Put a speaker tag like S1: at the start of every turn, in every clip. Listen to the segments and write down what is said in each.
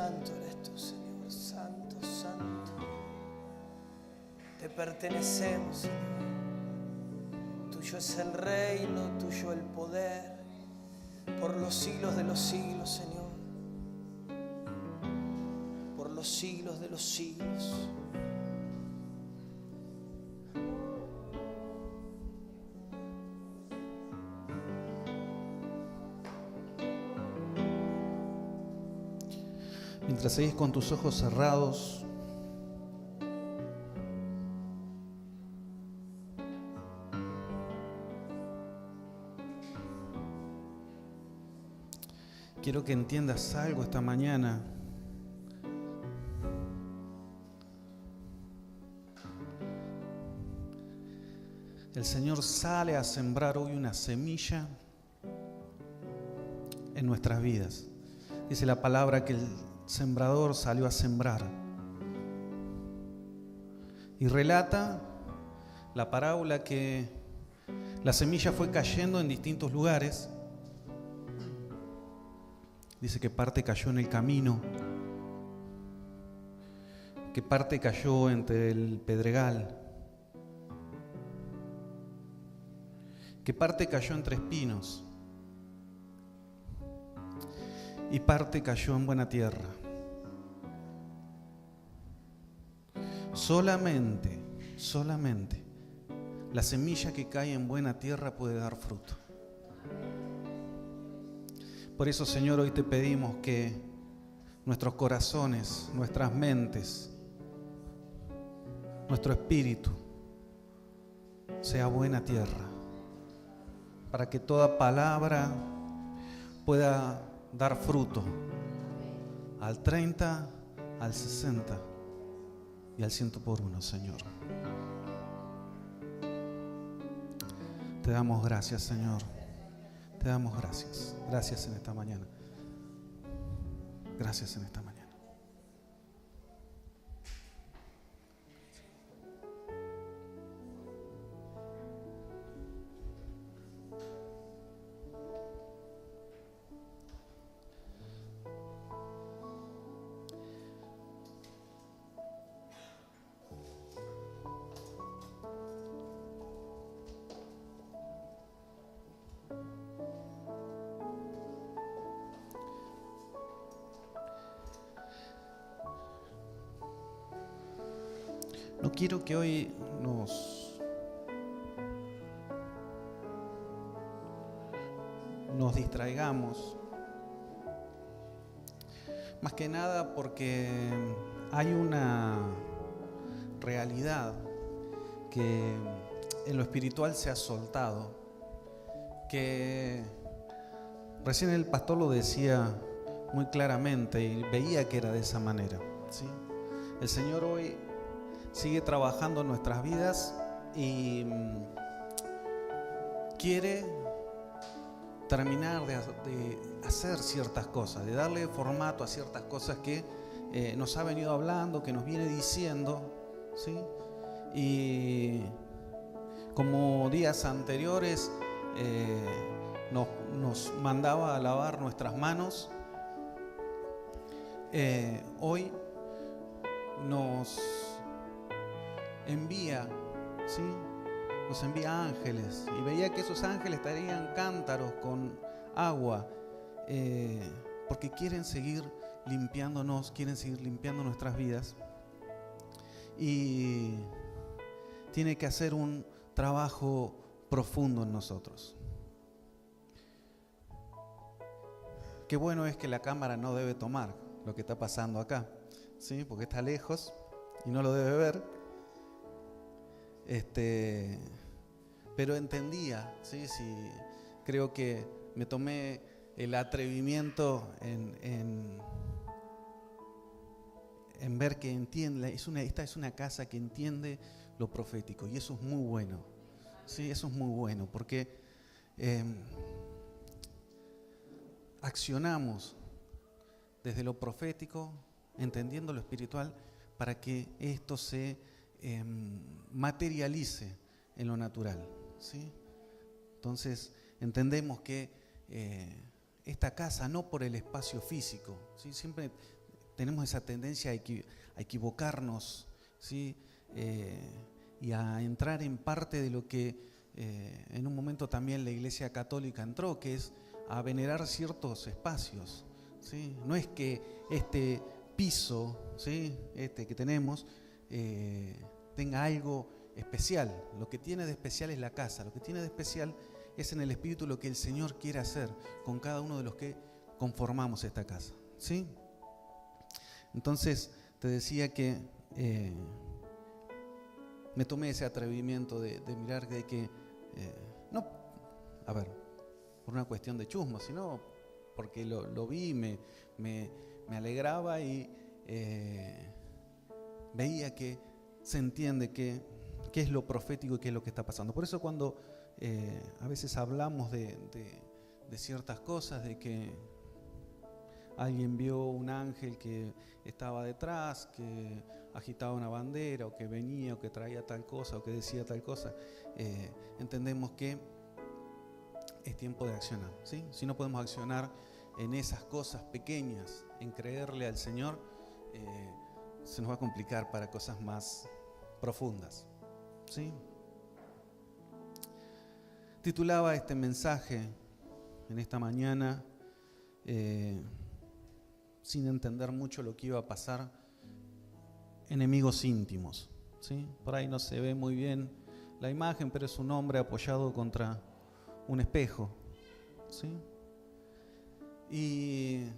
S1: santo eres tú, Señor, santo, santo. Te pertenecemos, Señor. Tuyo es el reino, tuyo el poder, por los siglos de los siglos, Señor. Por los siglos de los siglos.
S2: Mientras seguís con tus ojos cerrados, quiero que entiendas algo esta mañana. El Señor sale a sembrar hoy una semilla en nuestras vidas. Dice la palabra que el sembrador salió a sembrar. Y relata la parábola que la semilla fue cayendo en distintos lugares. Dice que parte cayó en el camino, que parte cayó entre el pedregal, que parte cayó entre espinos y parte cayó en buena tierra. Solamente la semilla que cae en buena tierra puede dar fruto. Por eso, Señor, hoy te pedimos que nuestros corazones, nuestras mentes, nuestro espíritu sea buena tierra, para que toda palabra pueda dar fruto al 30, al 60 y al 100 por uno, Señor. Te damos gracias, Señor. Te damos gracias. Gracias en esta mañana. Gracias en esta mañana. No quiero que hoy nos distraigamos, más que nada porque hay una realidad que en lo espiritual se ha soltado, que recién el pastor lo decía muy claramente y veía que era de esa manera, ¿sí? El Señor hoy sigue trabajando en nuestras vidas y quiere terminar de hacer ciertas cosas, de darle formato a ciertas cosas que nos ha venido hablando, que nos viene diciendo, ¿sí? Y como días anteriores nos mandaba a lavar nuestras manos, hoy nos envía, ¿sí? Nos envía ángeles, y veía que esos ángeles traían cántaros con agua, porque quieren seguir limpiándonos, quieren seguir limpiando nuestras vidas, y tiene que hacer un trabajo profundo en nosotros. Qué bueno es que la cámara no debe tomar lo que está pasando acá, ¿sí? Porque está lejos y no lo debe ver. Pero entendía, ¿sí? Creo que me tomé el atrevimiento en ver que entiende. Esta es una casa que entiende lo profético, y eso es muy bueno, ¿sí? Eso es muy bueno, porque accionamos desde lo profético, entendiendo lo espiritual, para que esto se materialice en lo natural, ¿sí? Entonces entendemos que esta casa, no por el espacio físico, ¿sí? Siempre tenemos esa tendencia a equivocarnos, ¿sí? Y a entrar en parte de lo que en un momento también la Iglesia Católica entró, que es a venerar ciertos espacios, ¿sí? No es que este piso, ¿sí? Este que tenemos, tenga algo especial. Lo que tiene de especial es la casa, lo que tiene de especial es en el Espíritu lo que el Señor quiere hacer con cada uno de los que conformamos esta casa, ¿sí? Entonces te decía que me tomé ese atrevimiento de mirar de que, no, a ver, por una cuestión de chusmo, sino porque lo vi, me alegraba y veía que se entiende qué es lo profético y qué es lo que está pasando. Por eso cuando a veces hablamos de ciertas cosas, de que alguien vio un ángel que estaba detrás, que agitaba una bandera, o que venía, o que traía tal cosa, o que decía tal cosa, entendemos que es tiempo de accionar, ¿sí? Si no podemos accionar en esas cosas pequeñas, en creerle al Señor, se nos va a complicar para cosas más profundas, ¿sí? Titulaba este mensaje en esta mañana, sin entender mucho lo que iba a pasar, enemigos íntimos, ¿sí? Por ahí no se ve muy bien la imagen, pero es un hombre apoyado contra un espejo, ¿sí? Y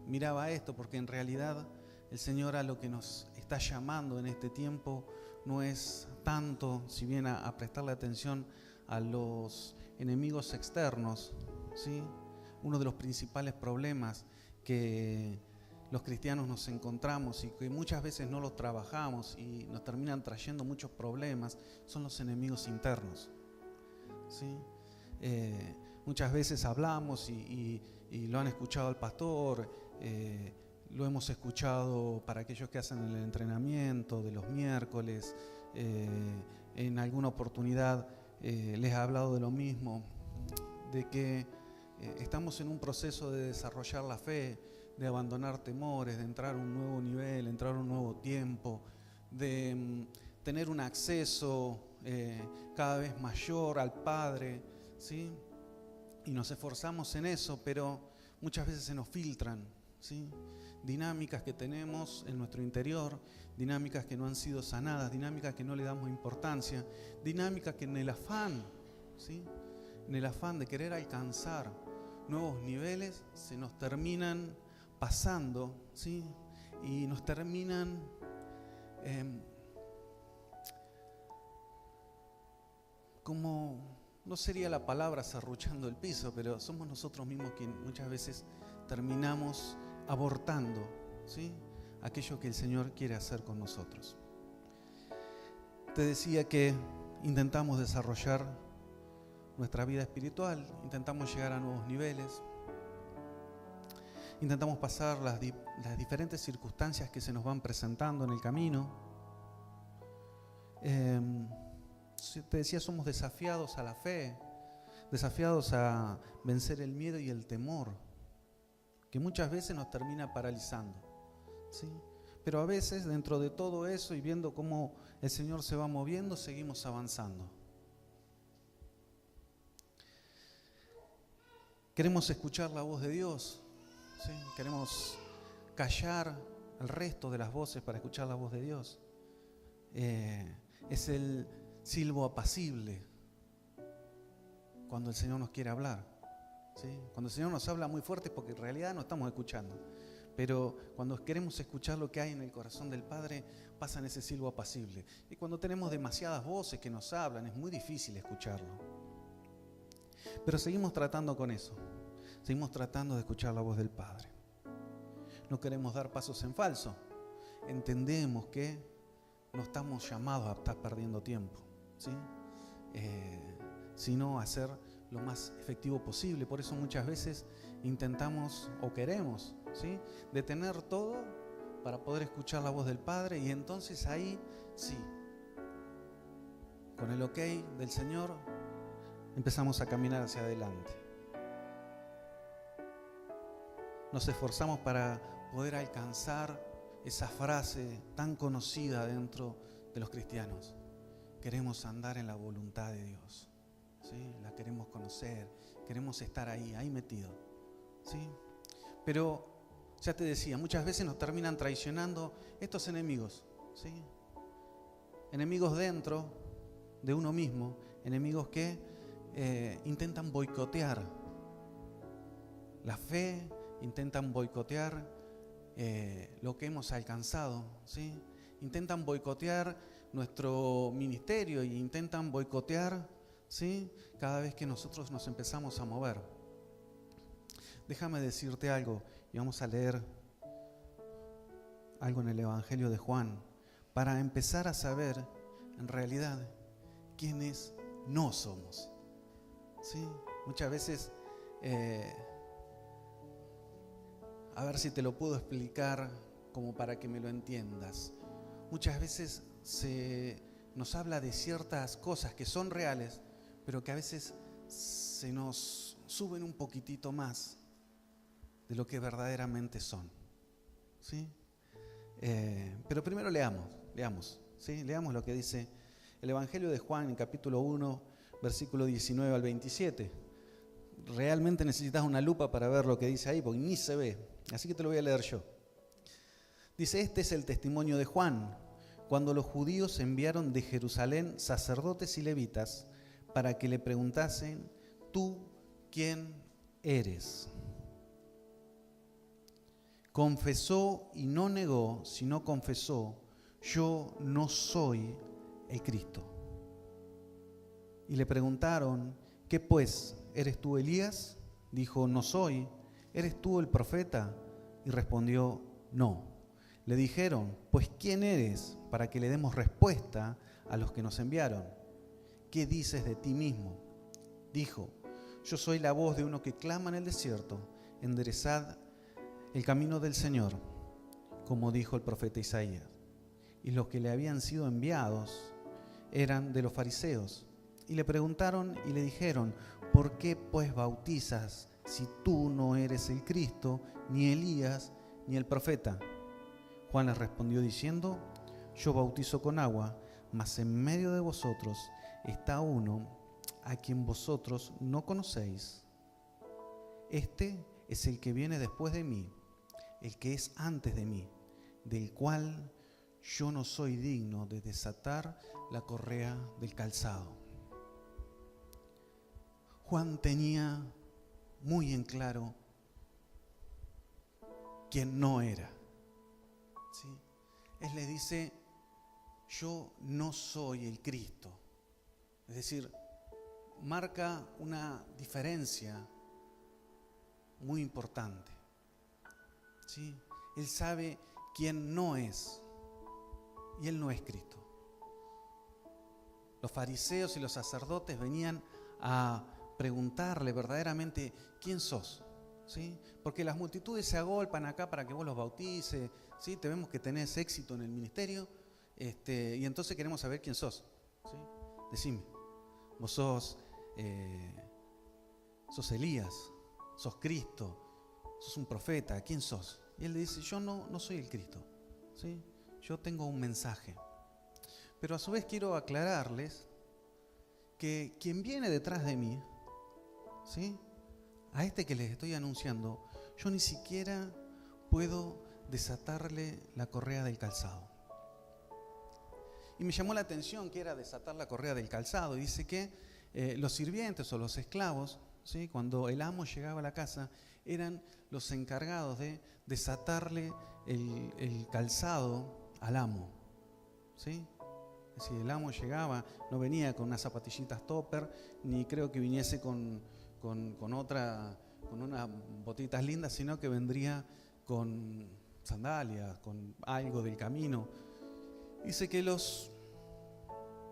S2: miraba esto porque en realidad el Señor a lo que nos está llamando en este tiempo no es tanto, si bien a prestarle atención a los enemigos externos, ¿sí? Uno de los principales problemas que los cristianos nos encontramos y que muchas veces no los trabajamos y nos terminan trayendo muchos problemas son los enemigos internos, ¿sí? Muchas veces hablamos y lo han escuchado al pastor, lo hemos escuchado para aquellos que hacen el entrenamiento de los miércoles, en alguna oportunidad les he hablado de lo mismo, de que estamos en un proceso de desarrollar la fe, de abandonar temores, de entrar a un nuevo nivel, entrar a un nuevo tiempo, de tener un acceso cada vez mayor al Padre, ¿sí? Y nos esforzamos en eso, pero muchas veces se nos filtran, ¿sí? Dinámicas que tenemos en nuestro interior, dinámicas que no han sido sanadas, dinámicas que no le damos importancia, dinámicas que en el afán, ¿sí? En el afán de querer alcanzar nuevos niveles, se nos terminan pasando, ¿sí? Y nos terminan como, no sería la palabra serruchando el piso, pero somos nosotros mismos quienes muchas veces terminamos abortando, ¿sí? Aquello que el Señor quiere hacer con nosotros. Te decía que intentamos desarrollar nuestra vida espiritual, intentamos llegar a nuevos niveles, intentamos pasar las diferentes circunstancias que se nos van presentando en el camino. Te decía, somos desafiados a la fe, desafiados a vencer el miedo y el temor, que muchas veces nos termina paralizando, ¿sí? Pero a veces dentro de todo eso y viendo cómo el Señor se va moviendo, seguimos avanzando. Queremos escuchar la voz de Dios, ¿sí? Queremos callar el resto de las voces para escuchar la voz de Dios. Es el silbo apacible cuando el Señor nos quiere hablar, ¿sí? Cuando el Señor nos habla muy fuerte es porque en realidad no estamos escuchando. Pero cuando queremos escuchar lo que hay en el corazón del Padre, pasa en ese silbo apacible. Y cuando tenemos demasiadas voces que nos hablan, es muy difícil escucharlo. Pero seguimos tratando con eso. Seguimos tratando de escuchar la voz del Padre. No queremos dar pasos en falso. Entendemos que no estamos llamados a estar perdiendo tiempo, ¿sí? Sino a ser lo más efectivo posible. Por eso muchas veces intentamos o queremos, ¿sí?, detener todo para poder escuchar la voz del Padre, y entonces ahí sí, con el ok del Señor, empezamos a caminar hacia adelante. Nos esforzamos para poder alcanzar esa frase tan conocida dentro de los cristianos. Queremos andar en la voluntad de Dios, ¿sí? La queremos conocer, queremos estar ahí metido, ¿sí? Pero, ya te decía, muchas veces nos terminan traicionando estos enemigos, ¿sí? Enemigos dentro de uno mismo, enemigos que intentan boicotear la fe, intentan boicotear lo que hemos alcanzado, ¿sí? Intentan boicotear nuestro ministerio y intentan boicotear, ¿sí? Cada vez que nosotros nos empezamos a mover. Déjame decirte algo, y vamos a leer algo en el Evangelio de Juan, para empezar a saber en realidad quiénes no somos, ¿sí? Muchas veces, a ver si te lo puedo explicar como para que me lo entiendas. Muchas veces se nos habla de ciertas cosas que son reales, pero que a veces se nos suben un poquitito más de lo que verdaderamente son, ¿sí? Pero primero leamos, ¿sí? Leamos lo que dice el Evangelio de Juan en capítulo 1, versículo 19 al 27. Realmente necesitas una lupa para ver lo que dice ahí, porque ni se ve. Así que te lo voy a leer yo. Dice, este es el testimonio de Juan, cuando los judíos enviaron de Jerusalén sacerdotes y levitas para que le preguntasen, ¿tú quién eres? Confesó y no negó, sino confesó, yo no soy el Cristo. Y le preguntaron, ¿qué pues? ¿Eres tú Elías? Dijo, no soy. ¿Eres tú el profeta? Y respondió, no. Le dijeron, pues ¿quién eres? Para que le demos respuesta a los que nos enviaron. ¿Qué dices de ti mismo? Dijo, yo soy la voz de uno que clama en el desierto, enderezad el camino del Señor, como dijo el profeta Isaías. Y los que le habían sido enviados eran de los fariseos. Y le preguntaron y le dijeron, ¿por qué pues bautizas si tú no eres el Cristo, ni Elías, ni el profeta? Juan les respondió diciendo, yo bautizo con agua, mas en medio de vosotros está uno a quien vosotros no conocéis. Este es el que viene después de mí, el que es antes de mí, del cual yo no soy digno de desatar la correa del calzado. Juan tenía muy en claro quién no era, ¿sí? Él le dice, yo no soy el Cristo. Es decir, marca una diferencia muy importante, ¿sí? Él sabe quién no es, y él no es Cristo. Los fariseos y los sacerdotes venían a preguntarle verdaderamente, ¿quién sos? ¿Sí? Porque las multitudes se agolpan acá para que vos los bautices, ¿sí? Te vemos que tenés éxito en el ministerio, y entonces queremos saber quién sos, ¿sí? Decime, vos sos Elías, sos Cristo, sos un profeta, ¿quién sos? Y él le dice, yo no soy el Cristo, ¿sí? Yo tengo un mensaje. Pero a su vez quiero aclararles que quien viene detrás de mí, ¿sí? A este que les estoy anunciando, yo ni siquiera puedo desatarle la correa del calzado. Y me llamó la atención que era desatar la correa del calzado. Y dice que los sirvientes o los esclavos, ¿sí? Cuando el amo llegaba a la casa, eran los encargados de desatarle el calzado al amo, ¿sí? Si el amo llegaba, no venía con unas zapatillitas topper, ni creo que viniese con unas botitas lindas, sino que vendría con sandalias, con algo del camino. Dice que los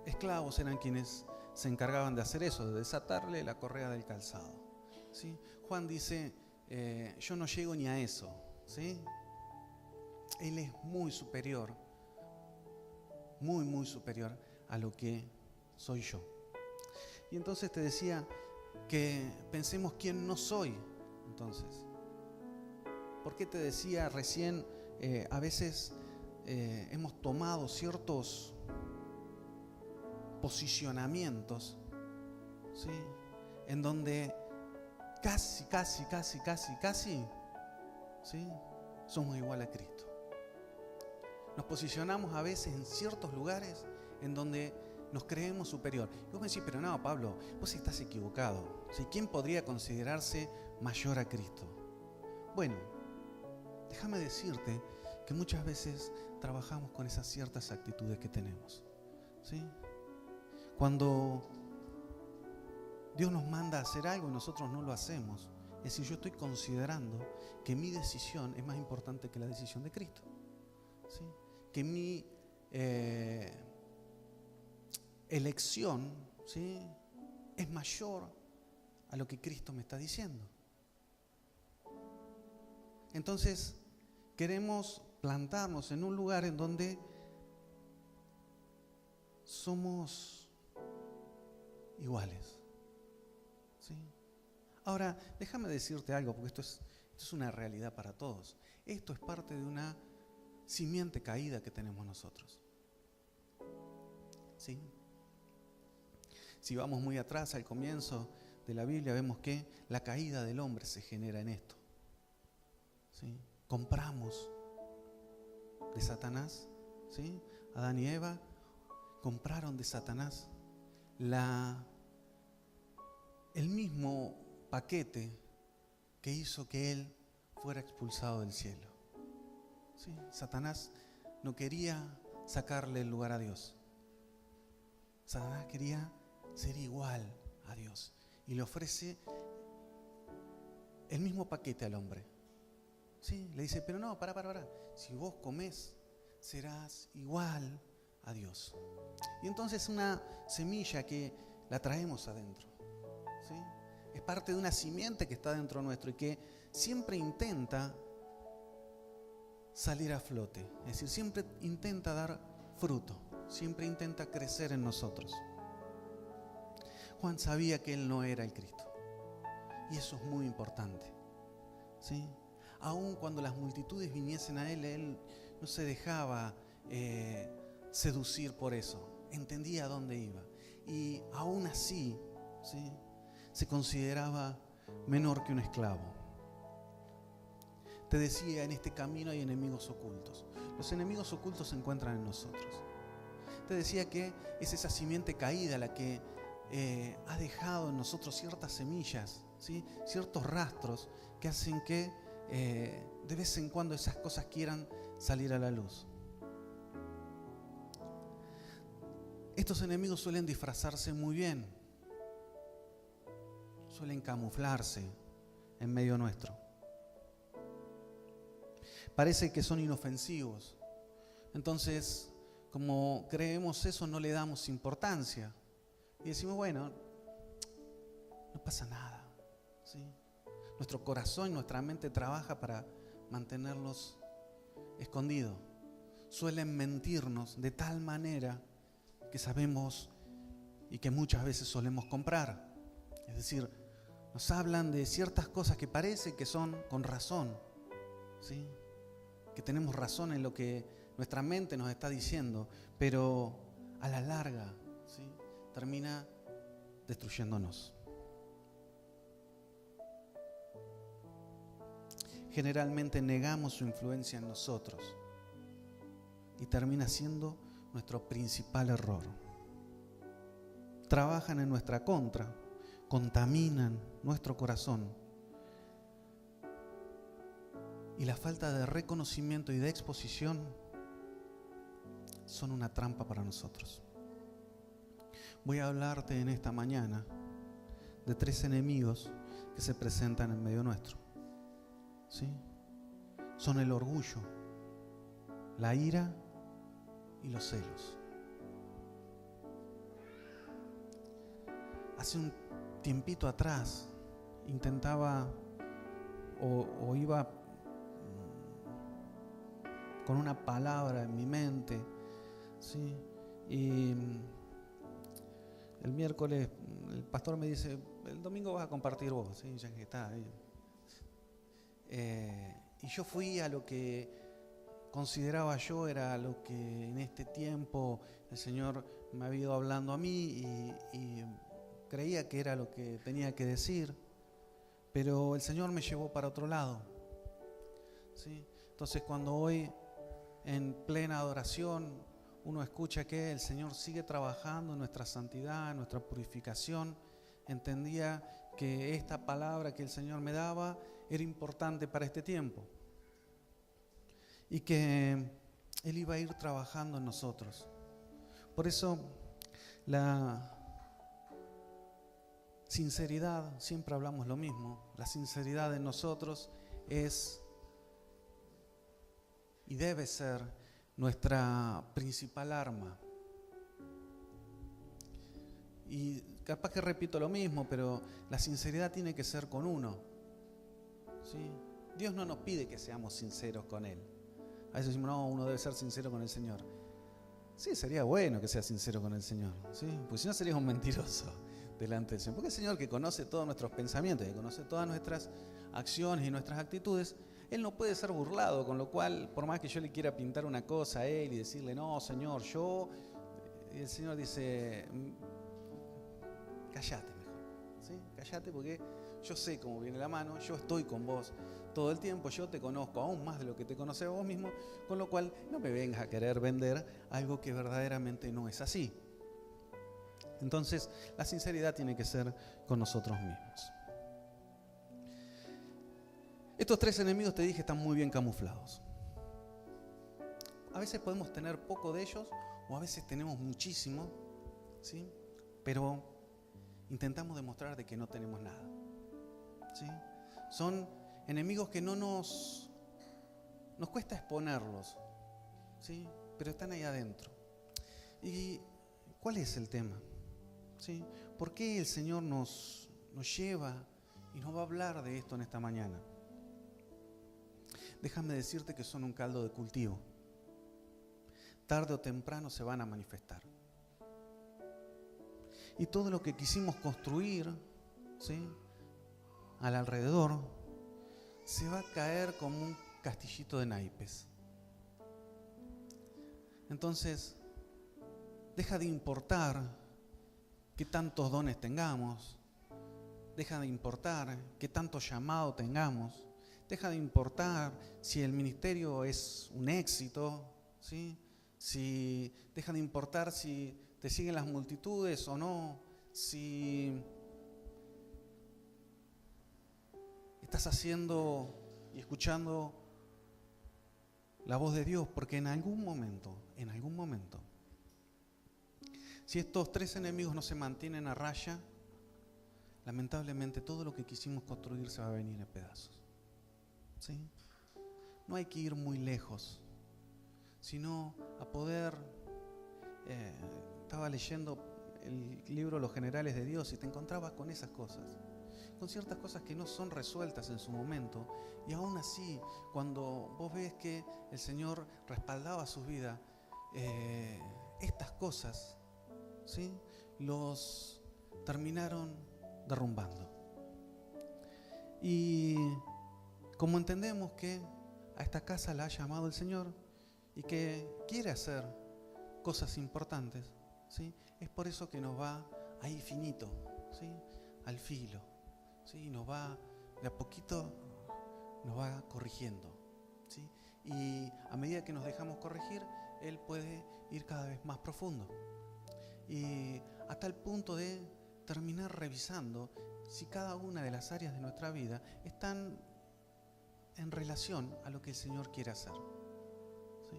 S2: esclavos eran quienes se encargaban de hacer eso, de desatarle la correa del calzado, ¿sí? Juan dice, yo no llego ni a eso, ¿sí? Él es muy superior, muy superior a lo que soy yo. Y entonces te decía que pensemos quién no soy. Entonces, ¿Por qué te decía recién, a veces hemos tomado ciertos posicionamientos, ¿sí? En donde casi, ¿sí? Somos igual a Cristo. Nos posicionamos a veces en ciertos lugares en donde nos creemos superior. Y vos me decís, pero no, Pablo, vos estás equivocado. ¿Sí? ¿Quién podría considerarse mayor a Cristo? Bueno, déjame decirte que muchas veces trabajamos con esas ciertas actitudes que tenemos, ¿sí? Cuando Dios nos manda a hacer algo y nosotros no lo hacemos, es decir, yo estoy considerando que mi decisión es más importante que la decisión de Cristo, ¿sí? Que mi elección, ¿sí?, es mayor a lo que Cristo me está diciendo. Entonces, queremos plantarnos en un lugar en donde somos iguales, ¿sí? Ahora, déjame decirte algo, porque esto es una realidad para todos. Esto es parte de una simiente caída que tenemos nosotros, ¿sí? Si vamos muy atrás al comienzo de la Biblia, vemos que la caída del hombre se genera en esto, ¿sí? Compramos de Satanás, ¿sí? Adán y Eva compraron de Satanás el mismo paquete que hizo que él fuera expulsado del cielo, ¿sí? Satanás no quería sacarle el lugar a Dios. Satanás quería ser igual a Dios y le ofrece el mismo paquete al hombre, ¿sí? Le dice, pero no, para. Si vos comés, serás igual a Dios. Y entonces una semilla que la traemos adentro, ¿sí? Es parte de una simiente que está dentro nuestro y que siempre intenta salir a flote. Es decir, siempre intenta dar fruto, siempre intenta crecer en nosotros. Juan sabía que él no era el Cristo. Y eso es muy importante, ¿sí? Aun cuando las multitudes viniesen a él no se dejaba seducir por eso. Entendía a dónde iba. Y aún así, ¿sí?, se consideraba menor que un esclavo. Te decía, en este camino hay enemigos ocultos. Los enemigos ocultos se encuentran en nosotros. Te decía que es esa simiente caída la que ha dejado en nosotros ciertas semillas, ¿sí?, ciertos rastros que hacen que de vez en cuando esas cosas quieran salir a la luz. Estos enemigos suelen disfrazarse muy bien, suelen camuflarse en medio nuestro. Parece que son inofensivos. Entonces, como creemos eso, no le damos importancia. Y decimos, bueno, no pasa nada, ¿sí? Nuestro corazón y nuestra mente trabaja para mantenerlos escondidos. Suelen mentirnos de tal manera que sabemos y que muchas veces solemos comprar. Es decir, nos hablan de ciertas cosas que parece que son con razón, ¿sí?, que tenemos razón en lo que nuestra mente nos está diciendo, pero a la larga, ¿sí?, termina destruyéndonos. Generalmente negamos su influencia en nosotros y termina siendo nuestro principal error. Trabajan en nuestra contra, contaminan nuestro corazón. Y la falta de reconocimiento y de exposición son una trampa para nosotros. Voy a hablarte en esta mañana de 3 enemigos que se presentan en medio nuestro, ¿sí? Son el orgullo, la ira y los celos. Hace un tiempito atrás intentaba o iba con una palabra en mi mente, ¿sí? Y el miércoles el pastor me dice, el domingo vas a compartir vos, ¿sí? Ya que está ahí. yo fui a lo que consideraba yo era lo que en este tiempo el Señor me había ido hablando a mí y creía que era lo que tenía que decir, pero el Señor me llevó para otro lado, ¿sí? Entonces cuando hoy en plena adoración uno escucha que el Señor sigue trabajando en nuestra santidad, en nuestra purificación, entendía que esta palabra que el Señor me daba era importante para este tiempo y que Él iba a ir trabajando en nosotros. Por eso la sinceridad, siempre hablamos lo mismo, la sinceridad en nosotros es y debe ser nuestra principal arma. Y capaz que repito lo mismo, pero la sinceridad tiene que ser con uno, ¿sí? Dios no nos pide que seamos sinceros con Él. A veces decimos, no, uno debe ser sincero con el Señor. Sí, sería bueno que sea sincero con el Señor, ¿sí? Porque si no serías un mentiroso delante del Señor. Porque el Señor, que conoce todos nuestros pensamientos, que conoce todas nuestras acciones y nuestras actitudes, Él no puede ser burlado, con lo cual, por más que yo le quiera pintar una cosa a Él y decirle, no, Señor, yo... Y el Señor dice, cállate mejor, ¿sí? Cállate porque yo sé cómo viene la mano, yo estoy con vos todo el tiempo, yo te conozco aún más de lo que te conoces a vos mismo, con lo cual no me vengas a querer vender algo que verdaderamente no es así. Entonces, la sinceridad tiene que ser con nosotros mismos. Estos tres enemigos, te dije, están muy bien camuflados. A veces podemos tener poco de ellos o a veces tenemos muchísimo, ¿sí? Pero intentamos demostrar de que no tenemos nada, ¿sí? Son enemigos que no nos cuesta exponerlos, ¿sí? Pero están ahí adentro. ¿Y cuál es el tema? ¿Sí? ¿Por qué el Señor nos lleva y nos va a hablar de esto en esta mañana? Déjame decirte que son un caldo de cultivo. Tarde o temprano se van a manifestar. Y todo lo que quisimos construir, ¿sí?, al alrededor, se va a caer como un castillito de naipes. Entonces, deja de importar qué tantos dones tengamos, deja de importar qué tanto llamado tengamos, deja de importar si el ministerio es un éxito, ¿sí? Deja de importar si te siguen las multitudes o no, si estás haciendo y escuchando la voz de Dios, porque en algún momento, si estos tres enemigos no se mantienen a raya, lamentablemente todo lo que quisimos construir se va a venir en pedazos, ¿sí? No hay que ir muy lejos, sino a poder... estaba leyendo el libro Los Generales de Dios y te encontrabas con esas cosas, con ciertas cosas que no son resueltas en su momento, y aún así, cuando vos ves que el Señor respaldaba su vida, estas cosas, ¿sí?, los terminaron derrumbando. Y como entendemos que a esta casa la ha llamado el Señor y que quiere hacer cosas importantes, ¿sí?, es por eso que nos va ahí finito, ¿sí?, al filo, ¿sí?, nos va de a poquito, nos va corrigiendo, ¿sí?, y a medida que nos dejamos corregir, Él puede ir cada vez más profundo y hasta el punto de terminar revisando si cada una de las áreas de nuestra vida están en relación a lo que el Señor quiere hacer, ¿sí?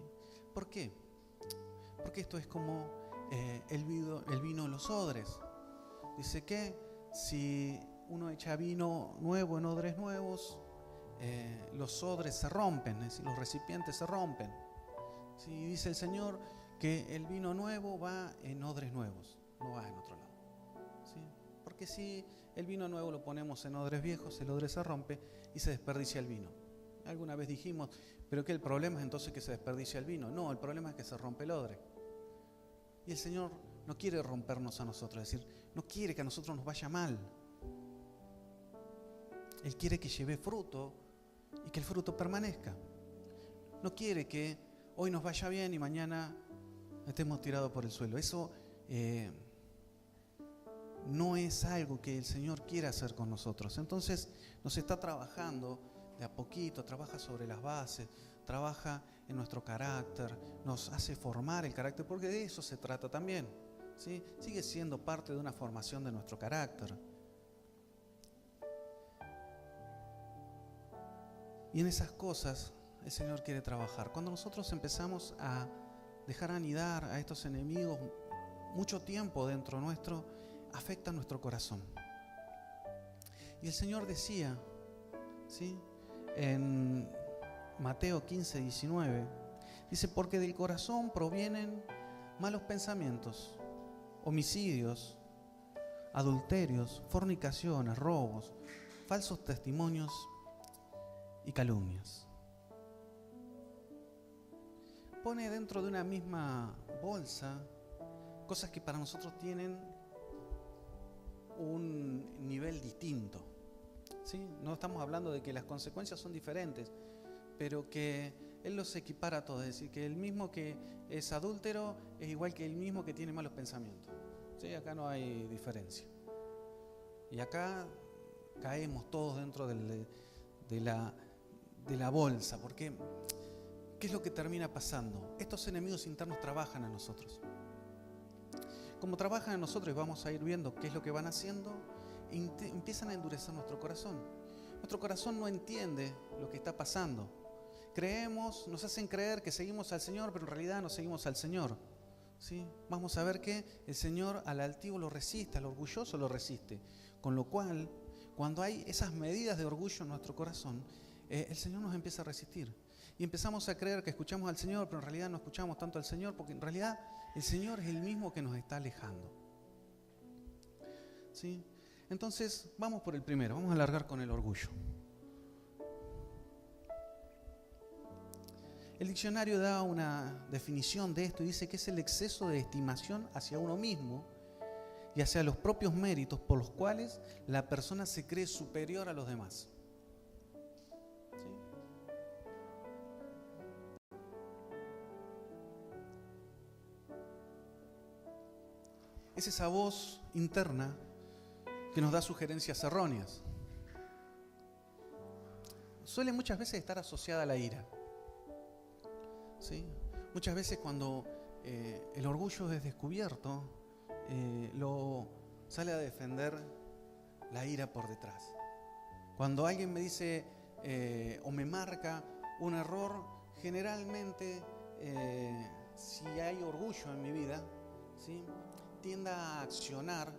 S2: ¿Por qué? Porque esto es como el vino en los odres. Dice que si uno echa vino nuevo en odres nuevos, los odres se rompen, es decir, los recipientes se rompen. ¿Sí? Dice el Señor que el vino nuevo va en odres nuevos, no va en otro lado, ¿sí? Porque si el vino nuevo lo ponemos en odres viejos, el odre se rompe y se desperdicia el vino. Alguna vez dijimos, pero que el problema es entonces que se desperdicia el vino. No, el problema es que se rompe el odre. Y el Señor no quiere rompernos a nosotros, es decir, no quiere que a nosotros nos vaya mal. Él quiere que lleve fruto y que el fruto permanezca. No quiere que hoy nos vaya bien y mañana estemos tirados por el suelo. Eso no es algo que el Señor quiera hacer con nosotros. Entonces nos está trabajando de a poquito, trabaja sobre las bases, trabaja en nuestro carácter, nos hace formar el carácter, porque de eso se trata también, ¿sí? Sigue siendo parte de una formación de nuestro carácter. Y en esas cosas el Señor quiere trabajar. Cuando nosotros empezamos a dejar anidar a estos enemigos mucho tiempo dentro nuestro, afecta nuestro corazón. Y el Señor decía, ¿sí?, en Mateo 15, 19, dice: porque del corazón provienen malos pensamientos, homicidios, adulterios, fornicaciones, robos, falsos testimonios y calumnias. Pone dentro de una misma bolsa cosas que para nosotros tienen un nivel distinto, ¿sí? No estamos hablando de que las consecuencias son diferentes, pero que Él los equipara a todos. Es decir, que el mismo que es adúltero es igual que el mismo que tiene malos pensamientos, ¿sí? Acá no hay diferencia. Y acá caemos todos dentro de la bolsa, porque ¿qué es lo que termina pasando? Estos enemigos internos trabajan a nosotros. Como trabajan en nosotros, y vamos a ir viendo qué es lo que van haciendo, empiezan a endurecer nuestro corazón. Nuestro corazón no entiende lo que está pasando. Creemos, nos hacen creer que seguimos al Señor, pero en realidad no seguimos al Señor, ¿sí? Vamos a ver que el Señor al altivo lo resiste, al orgulloso lo resiste. Con lo cual, cuando hay esas medidas de orgullo en nuestro corazón, el Señor nos empieza a resistir. Y empezamos a creer que escuchamos al Señor, pero en realidad no escuchamos tanto al Señor, porque en realidad el Señor es el mismo que nos está alejando, ¿sí? Entonces, vamos por el primero, vamos a largar con el orgullo. El diccionario da una definición de esto y dice que es el exceso de estimación hacia uno mismo y hacia los propios méritos por los cuales la persona se cree superior a los demás. ¿Sí? Es esa voz interna que nos da sugerencias erróneas. Suele muchas veces estar asociada a la ira, ¿sí? Muchas veces cuando el orgullo es descubierto, lo sale a defender la ira por detrás. Cuando alguien me dice o me marca un error, generalmente si hay orgullo en mi vida, ¿sí?, tienda a accionar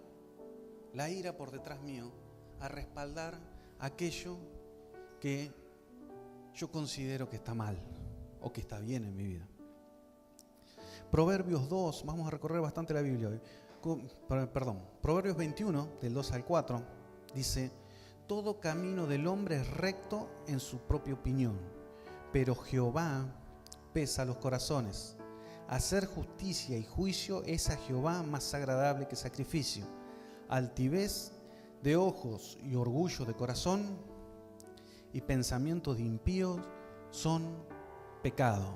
S2: la ira por detrás mío, a respaldar aquello que yo considero que está mal o que está bien en mi vida. Proverbios 2, vamos a recorrer bastante la Biblia hoy. Proverbios 21, del 2 al 4, dice: todo camino del hombre es recto en su propia opinión, pero Jehová pesa los corazones. Hacer justicia y juicio es a Jehová más agradable que sacrificio. Altivez de ojos y orgullo de corazón y pensamientos de impíos son pecado.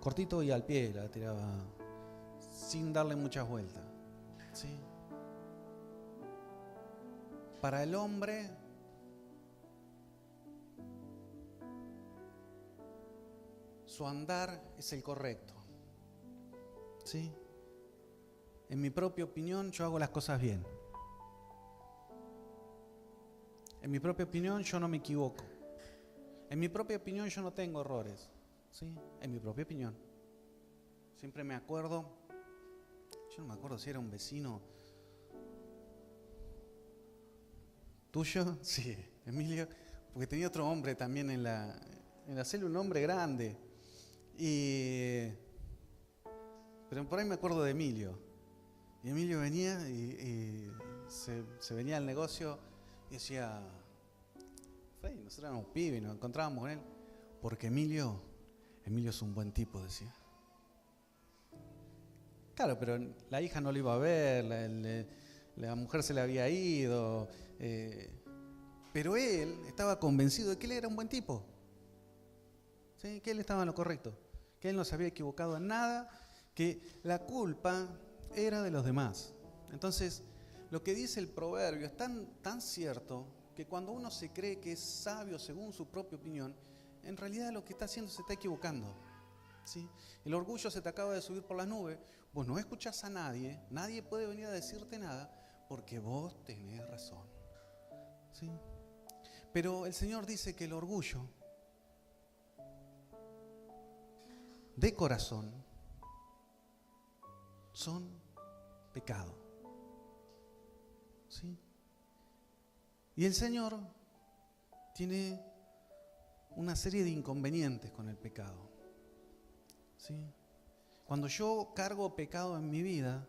S2: Cortito y al pie la tiraba, sin darle muchas vueltas, ¿sí? Para el hombre, su andar es el correcto, ¿sí? En mi propia opinión, yo hago las cosas bien. En mi propia opinión, yo no me equivoco. En mi propia opinión, yo no tengo errores, ¿sí? En mi propia opinión. Siempre me acuerdo, yo no me acuerdo si era un vecino tuyo, sí, Emilio, porque tenía otro hombre también en la célula, un hombre grande. Pero por ahí me acuerdo de Emilio. Y Emilio venía y se venía al negocio y decía: Freddy, nosotros éramos pibes y nos encontrábamos con él, porque Emilio es un buen tipo, decía. Claro, pero la hija no lo iba a ver, la mujer se le había ido, Pero él estaba convencido de que él era un buen tipo, ¿sí? Que él estaba en lo correcto, que él no se había equivocado en nada, que la culpa era de los demás. Entonces, lo que dice el proverbio es tan cierto que cuando uno se cree que es sabio según su propia opinión, en realidad lo que está haciendo se está equivocando, ¿sí? El orgullo se te acaba de subir por las nubes, vos no escuchás a nadie, nadie puede venir a decirte nada porque vos tenés razón, ¿sí? Pero el Señor dice que el orgullo de corazón son pecado, ¿sí? Y el Señor tiene una serie de inconvenientes con el pecado, ¿sí? Cuando yo cargo pecado en mi vida,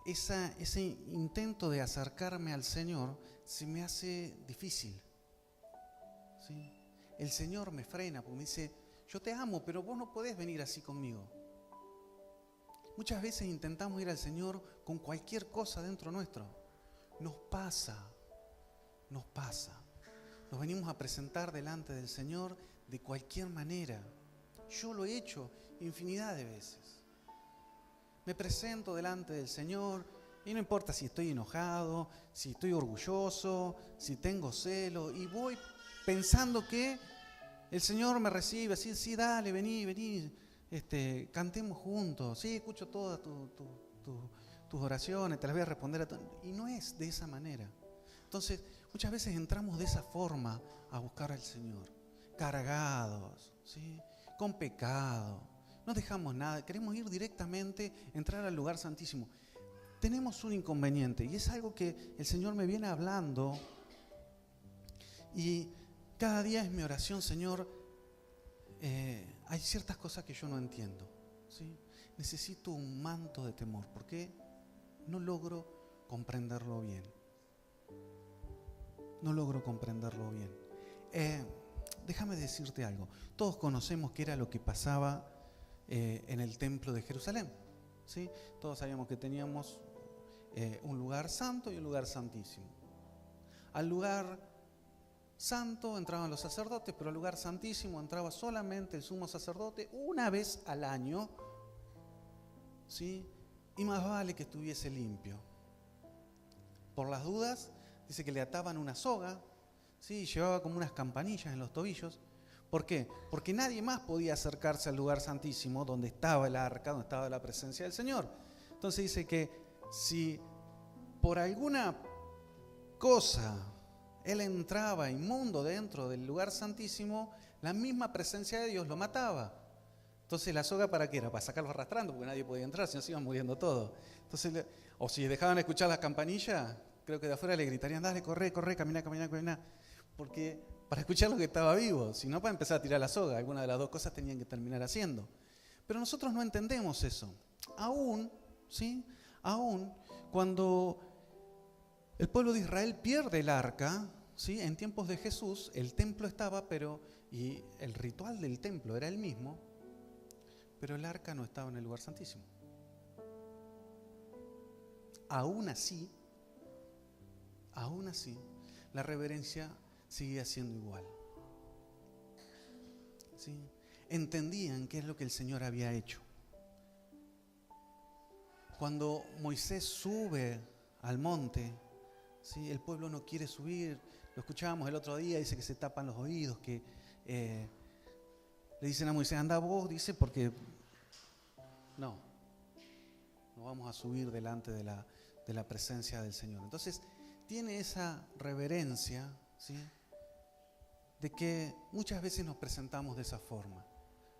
S2: ese intento de acercarme al Señor se me hace difícil, ¿sí? El Señor me frena porque me dice, yo te amo, pero vos no podés venir así conmigo. Muchas veces intentamos ir al Señor con cualquier cosa dentro nuestro. Nos pasa. Nos venimos a presentar delante del Señor de cualquier manera. Yo lo he hecho infinidad de veces. Me presento delante del Señor y no importa si estoy enojado, si estoy orgulloso, si tengo celo, y voy pensando que el Señor me recibe, así, sí, dale, vení, cantemos juntos, sí, escucho todas tus oraciones, te las voy a responder a todas. Y no es de esa manera. Entonces, muchas veces entramos de esa forma a buscar al Señor, cargados, ¿sí? Con pecado. No dejamos nada, queremos ir directamente, entrar al lugar santísimo. Tenemos un inconveniente y es algo que el Señor me viene hablando y cada día es mi oración, Señor, hay ciertas cosas que yo no entiendo, ¿sí? Necesito un manto de temor porque no logro comprenderlo bien. Déjame decirte algo. Todos conocemos qué era lo que pasaba en el templo de Jerusalén, ¿sí? Todos sabíamos que teníamos un lugar santo y un lugar santísimo. Al lugar santo entraban los sacerdotes, pero al lugar santísimo entraba solamente el sumo sacerdote una vez al año, ¿sí? Y más vale que estuviese limpio. Por las dudas, dice que le ataban una soga, ¿sí? Llevaba como unas campanillas en los tobillos. ¿Por qué? Porque nadie más podía acercarse al lugar santísimo donde estaba el arca, donde estaba la presencia del Señor. Entonces dice que si por alguna cosa él entraba inmundo dentro del lugar santísimo, la misma presencia de Dios lo mataba. Entonces la soga, ¿para qué era? Para sacarlo arrastrando, porque nadie podía entrar, si no se iban muriendo todos. Entonces, o si dejaban escuchar las campanillas, creo que de afuera le gritarían, dale, corre, camina, porque para escuchar lo que estaba vivo, si no para empezar a tirar la soga, alguna de las dos cosas tenían que terminar haciendo. Pero nosotros no entendemos eso. Aún cuando el pueblo de Israel pierde el arca, ¿sí? En tiempos de Jesús el templo estaba, y el ritual del templo era el mismo, pero el arca no estaba en el lugar santísimo. Aún así, la reverencia seguía siendo igual, ¿sí? Entendían qué es lo que el Señor había hecho. Cuando Moisés sube al monte, ¿sí? El pueblo no quiere subir. Lo escuchábamos el otro día, dice que se tapan los oídos, que le dicen a Moisés, anda vos, dice, porque no vamos a subir delante de la presencia del Señor. Entonces, tiene esa reverencia, ¿sí? De que muchas veces nos presentamos de esa forma.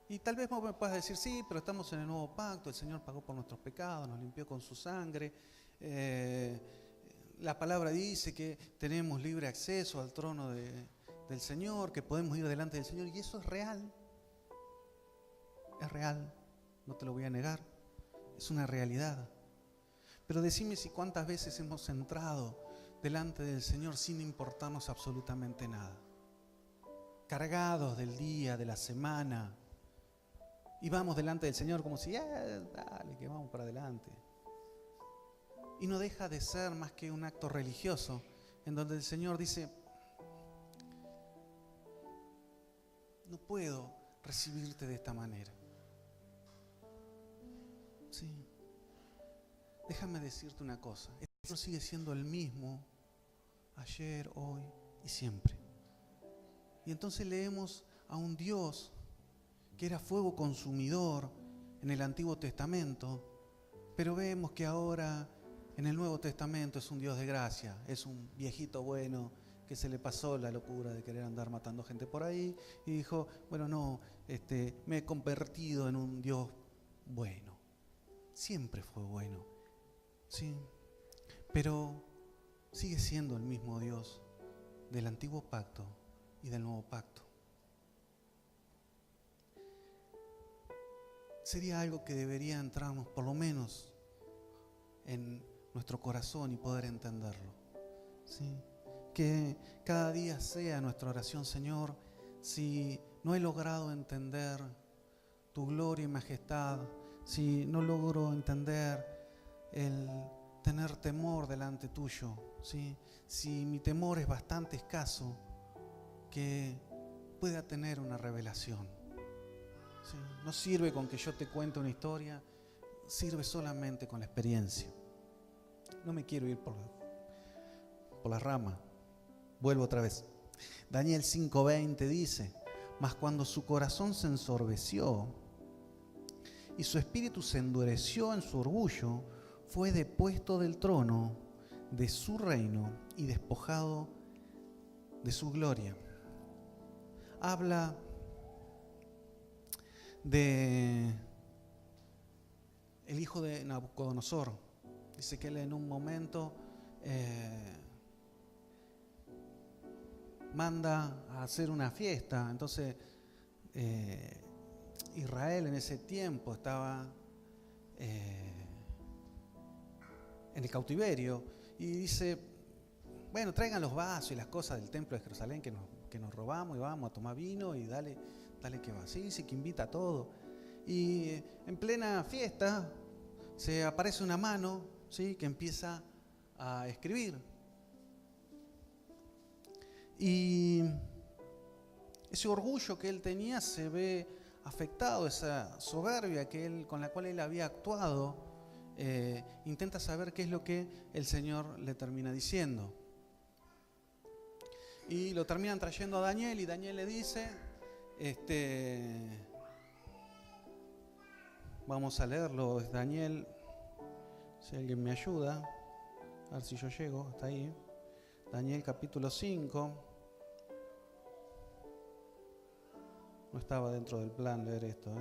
S2: Y tal vez vos me puedas decir, sí, pero estamos en el nuevo pacto, el Señor pagó por nuestros pecados, nos limpió con su sangre. La palabra dice que tenemos libre acceso al trono del Señor, que podemos ir delante del Señor, y eso es real, no te lo voy a negar, es una realidad. Pero decime si cuántas veces hemos entrado delante del Señor sin importarnos absolutamente nada, cargados del día, de la semana, y vamos delante del Señor como si, dale, que vamos para adelante. Y no deja de ser más que un acto religioso, en donde el Señor dice, no puedo recibirte de esta manera. Sí. Déjame decirte una cosa. El Señor sigue siendo el mismo ayer, hoy y siempre. Y entonces leemos a un Dios que era fuego consumidor en el Antiguo Testamento, pero vemos que ahora en el Nuevo Testamento es un Dios de gracia, es un viejito bueno que se le pasó la locura de querer andar matando gente por ahí y dijo, bueno, no, me he convertido en un Dios bueno. Siempre fue bueno, sí, pero sigue siendo el mismo Dios del Antiguo Pacto y del Nuevo Pacto. Sería algo que debería entrarnos por lo menos en nuestro corazón y poder entenderlo, ¿sí? Que cada día sea nuestra oración, Señor, si no he logrado entender tu gloria y majestad, si no logro entender el tener temor delante tuyo, ¿sí? Si mi temor es bastante escaso, que pueda tener una revelación. ¿Sí? No sirve con que yo te cuente una historia, sirve solamente con la experiencia. No me quiero ir por la rama. Vuelvo otra vez. Daniel 5:20 dice, mas cuando su corazón se ensorbeció y su espíritu se endureció en su orgullo, fue depuesto del trono de su reino y despojado de su gloria. Habla de el hijo de Nabucodonosor. Dice que él en un momento manda a hacer una fiesta. Entonces Israel en ese tiempo estaba en el cautiverio y dice, bueno, traigan los vasos y las cosas del templo de Jerusalén que nos robamos y vamos a tomar vino y dale que va. Sí, dice que invita a todo. Y en plena fiesta se aparece una mano, ¿sí?, que empieza a escribir. Y ese orgullo que él tenía se ve afectado, esa soberbia con la cual él había actuado. Intenta saber qué es lo que el Señor le termina diciendo. Y lo terminan trayendo a Daniel y Daniel le dice, vamos a leerlo, es Daniel, si alguien me ayuda, a ver si yo llego hasta ahí. Daniel capítulo 5. No estaba dentro del plan leer esto,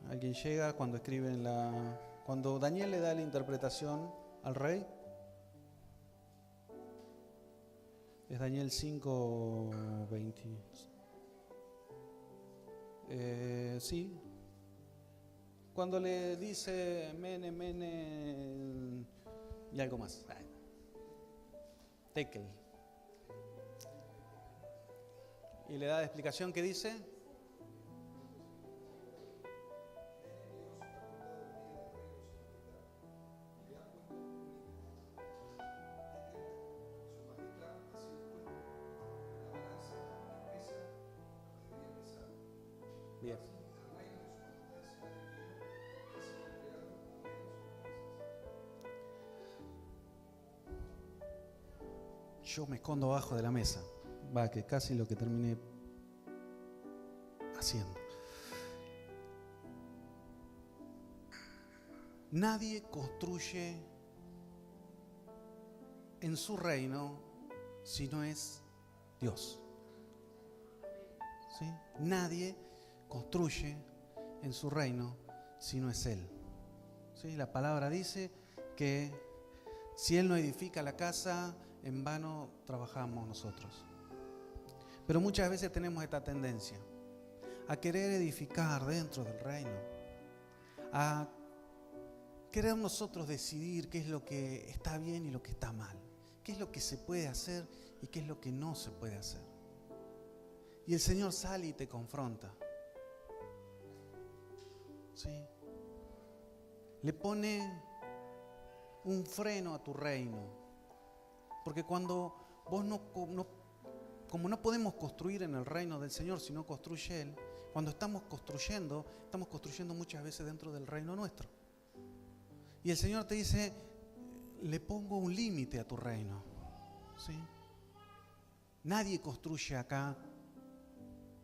S2: ¿Alguien llega cuando escriben cuando Daniel le da la interpretación al rey? Es Daniel 5:20. Sí. Cuando le dice mene y algo más. Tekel. Y le da la explicación que dice. Bien. Yo me escondo abajo de la mesa. Que casi lo que terminé haciendo. Nadie construye en su reino si no es Dios. ¿Sí? Nadie construye en su reino si no es Él. ¿Sí? La palabra dice que si Él no edifica la casa, en vano trabajamos nosotros. Pero muchas veces tenemos esta tendencia a querer edificar dentro del reino, a querer nosotros decidir qué es lo que está bien y lo que está mal, qué es lo que se puede hacer y qué es lo que no se puede hacer. Y el Señor sale y te confronta. ¿Sí? Le pone un freno a tu reino, Porque cuando vos como no podemos construir en el reino del Señor si no construye Él, cuando estamos construyendo muchas veces dentro del reino nuestro. Y el Señor te dice, le pongo un límite a tu reino. ¿Sí? Nadie construye acá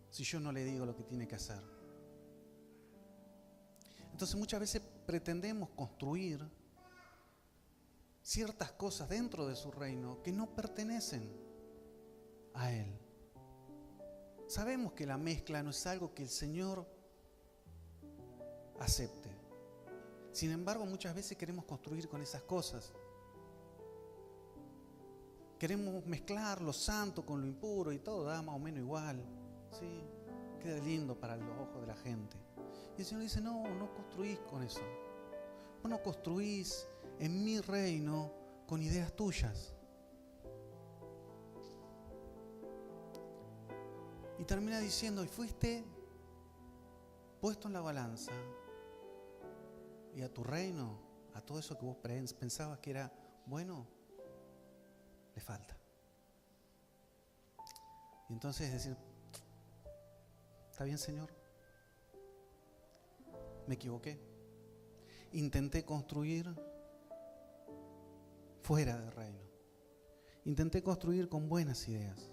S2: si yo no le digo lo que tiene que hacer. Entonces muchas veces pretendemos construir ciertas cosas dentro de su reino que no pertenecen a Él. Sabemos que la mezcla no es algo que el Señor acepte. Sin embargo, muchas veces queremos construir con esas cosas. Queremos mezclar lo santo con lo impuro y todo da más o menos igual. ¿Sí? Queda lindo para los ojos de la gente. Y el Señor dice, no construís con eso. Vos no construís en mi reino con ideas tuyas. Y termina diciendo, y fuiste puesto en la balanza, y a tu reino, a todo eso que vos pensabas que era bueno, le falta. Y entonces decir, ¿está bien, Señor? Me equivoqué. Intenté construir fuera del reino. Intenté construir con buenas ideas.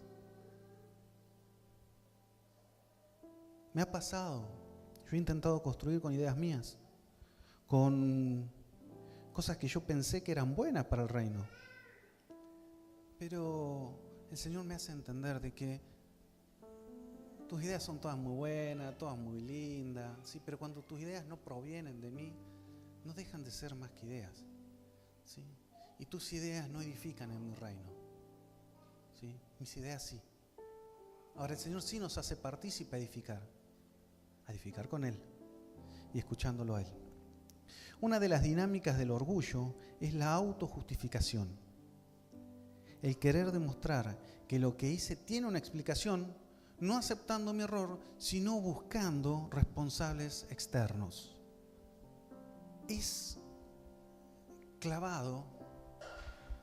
S2: Me ha pasado. Yo he intentado construir con ideas mías, con cosas que yo pensé que eran buenas para el reino. Pero el Señor me hace entender de que tus ideas son todas muy buenas, todas muy lindas, ¿sí? Pero cuando tus ideas no provienen de mí, no dejan de ser más que ideas, ¿sí? Y tus ideas no edifican en mi reino, ¿sí? Mis ideas sí. Ahora el Señor sí nos hace partícipe a edificar con Él y escuchándolo a Él. Una de las dinámicas del orgullo es la autojustificación. El querer demostrar que lo que hice tiene una explicación, no aceptando mi error, sino buscando responsables externos. Es clavado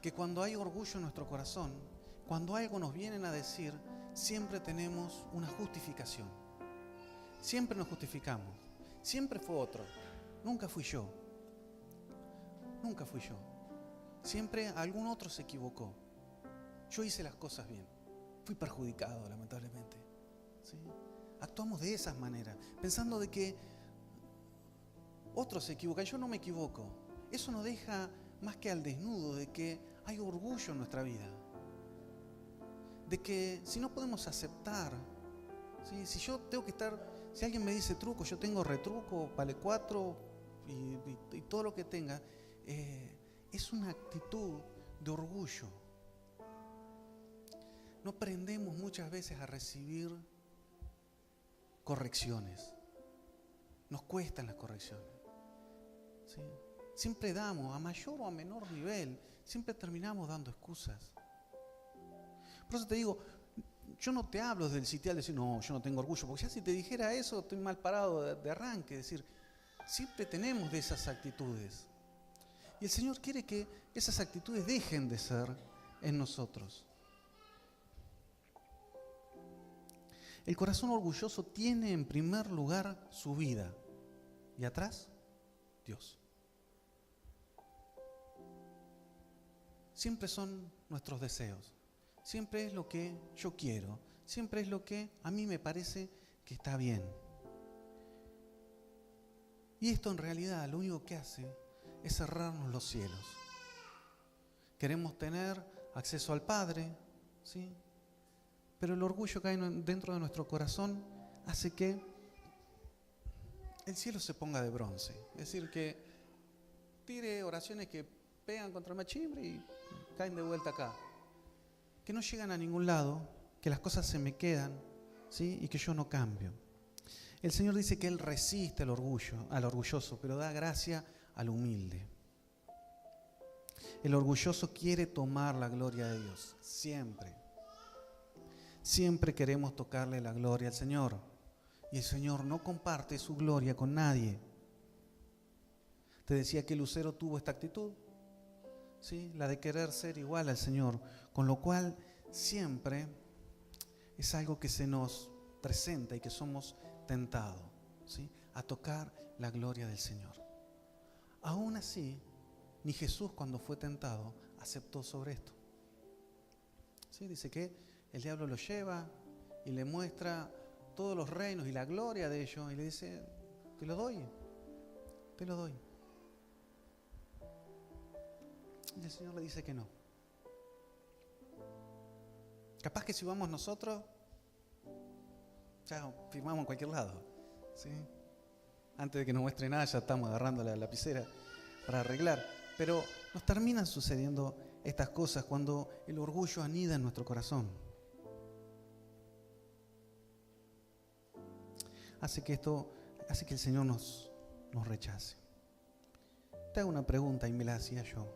S2: que cuando hay orgullo en nuestro corazón, cuando algo nos vienen a decir, siempre tenemos una justificación. Siempre nos justificamos. Siempre fue otro. Nunca fui yo. Nunca fui yo. Siempre algún otro se equivocó. Yo hice las cosas bien. Fui perjudicado, lamentablemente. ¿Sí? Actuamos de esas maneras, pensando de que otros se equivocan, yo no me equivoco. Eso nos deja más que al desnudo de que hay orgullo en nuestra vida. De que si no podemos aceptar, ¿sí? Si yo tengo que estar, si alguien me dice truco, yo tengo retruco, vale 4 y todo lo que tenga, es una actitud de orgullo. No aprendemos muchas veces a recibir correcciones. Nos cuestan las correcciones. ¿Sí? Siempre damos, a mayor o a menor nivel, siempre terminamos dando excusas. Por eso te digo, yo no te hablo del sitial de decir, no, yo no tengo orgullo, porque ya si te dijera eso, estoy mal parado de arranque. Es decir, siempre tenemos de esas actitudes. Y el Señor quiere que esas actitudes dejen de ser en nosotros. El corazón orgulloso tiene en primer lugar su vida y atrás, Dios. Siempre son nuestros deseos, siempre es lo que yo quiero, siempre es lo que a mí me parece que está bien. Y esto en realidad lo único que hace es cerrarnos los cielos. Queremos tener acceso al Padre, ¿sí? Pero el orgullo que hay dentro de nuestro corazón hace que el cielo se ponga de bronce. Es decir, que tire oraciones que pegan contra el machimbre y caen de vuelta acá. Que no llegan a ningún lado, que las cosas se me quedan, ¿sí? Y que yo no cambio. El Señor dice que Él resiste al orgulloso, pero da gracia al humilde. El orgulloso quiere tomar la gloria de Dios, siempre. Siempre queremos tocarle la gloria al Señor. Y el Señor no comparte su gloria con nadie. Te decía que Lucero tuvo esta actitud. ¿sí? La de querer ser igual al Señor, con lo cual siempre es algo que se nos presenta y que somos tentados, ¿sí? A tocar la gloria del Señor. Aún así, ni Jesús cuando fue tentado aceptó sobre esto. ¿Sí? Dice que el diablo lo lleva y le muestra todos los reinos y la gloria de ellos y le dice, te lo doy. Y el Señor le dice que no. Capaz que si vamos nosotros, ya firmamos en cualquier lado, ¿sí? Antes de que nos muestre nada ya estamos agarrando la lapicera para arreglar. Pero nos terminan sucediendo estas cosas cuando el orgullo anida en nuestro corazón. Hace que el Señor nos rechace. Te hago una pregunta y me la hacía yo.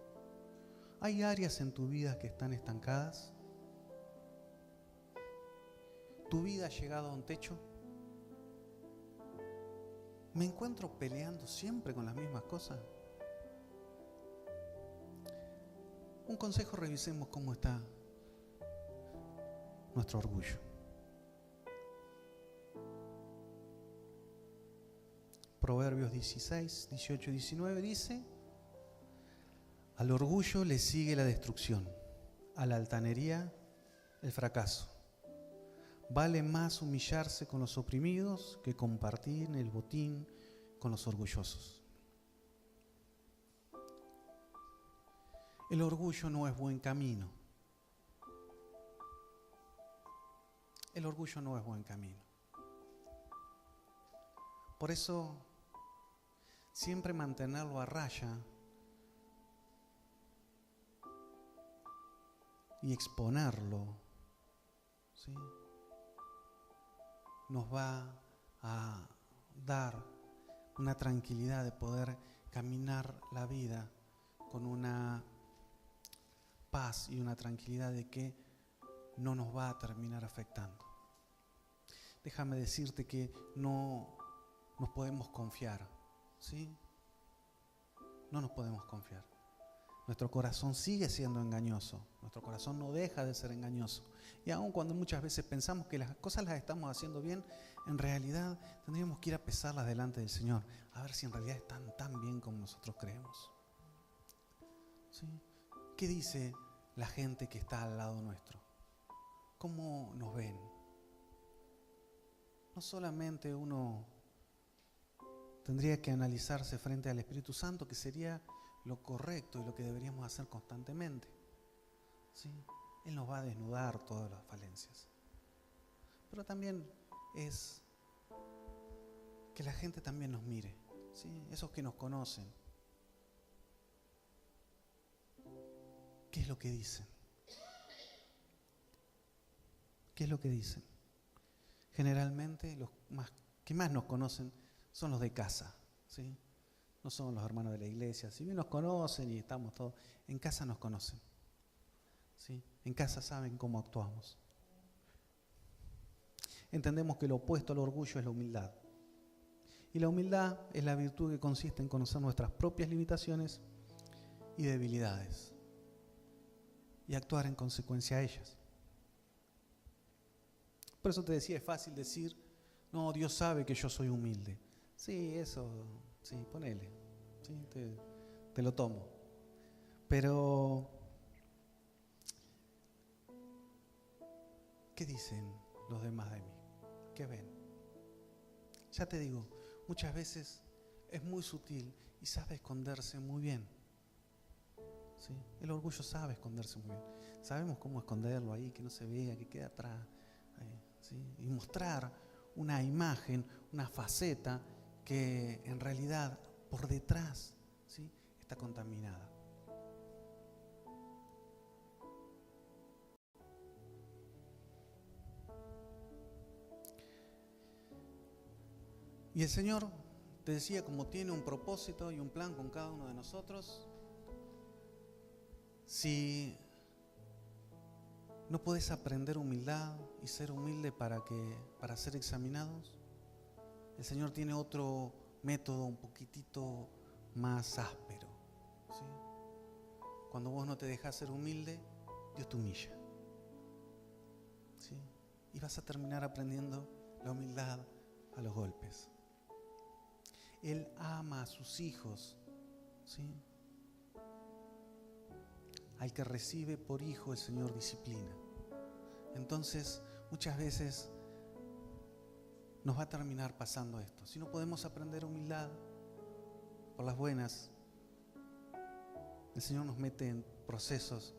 S2: ¿Hay áreas en tu vida que están estancadas? ¿Tu vida ha llegado a un techo? ¿Me encuentro peleando siempre con las mismas cosas? Un consejo, revisemos cómo está nuestro orgullo. Proverbios 16, 18 y 19 dice: al orgullo le sigue la destrucción, a la altanería el fracaso. Vale más humillarse con los oprimidos que compartir el botín con los orgullosos. El orgullo no es buen camino. El orgullo no es buen camino. Por eso, siempre mantenerlo a raya y exponerlo, ¿sí?, nos va a dar una tranquilidad de poder caminar la vida con una paz y una tranquilidad de que no nos va a terminar afectando. Déjame decirte que no nos podemos confiar, ¿sí? No nos podemos confiar. Nuestro corazón sigue siendo engañoso. Nuestro corazón no deja de ser engañoso. Y aun cuando muchas veces pensamos que las cosas las estamos haciendo bien, en realidad tendríamos que ir a pesarlas delante del Señor, a ver si en realidad están tan bien como nosotros creemos. ¿Sí? ¿Qué dice la gente que está al lado nuestro? ¿Cómo nos ven? No solamente uno tendría que analizarse frente al Espíritu Santo, que sería lo correcto y lo que deberíamos hacer constantemente, ¿sí? Él nos va a desnudar todas las falencias. Pero también es que la gente también nos mire, ¿sí? Esos que nos conocen. ¿Qué es lo que dicen? ¿Qué es lo que dicen? Generalmente los que más nos conocen son los de casa, ¿sí? No son los hermanos de la iglesia. Si bien nos conocen y estamos todos, en casa nos conocen, ¿sí? En casa saben cómo actuamos. Entendemos que lo opuesto al orgullo es la humildad. Y la humildad es la virtud que consiste en conocer nuestras propias limitaciones y debilidades y actuar en consecuencia a ellas. Por eso te decía, es fácil decir, no, Dios sabe que yo soy humilde. Sí, eso, sí, ponele, sí, te lo tomo. Pero, ¿qué dicen los demás de mí? ¿Qué ven? Ya te digo, muchas veces es muy sutil y sabe esconderse muy bien. ¿Sí? El orgullo sabe esconderse muy bien. Sabemos cómo esconderlo ahí, que no se vea, que quede atrás. ¿Sí? Y mostrar una imagen, una faceta que en realidad por detrás, ¿sí?, está contaminada. Y el Señor, te decía, como tiene un propósito y un plan con cada uno de nosotros, si no podés aprender humildad y ser humilde para ser examinados, el Señor tiene otro método un poquitito más áspero, ¿sí? cuando vos no te dejas ser humilde, Dios te humilla. ¿Sí? Y vas a terminar aprendiendo la humildad a los golpes. Él ama a sus hijos, ¿sí? Al que recibe por hijo el Señor disciplina. Entonces, muchas veces nos va a terminar pasando esto. Si no podemos aprender humildad por las buenas, el Señor nos mete en procesos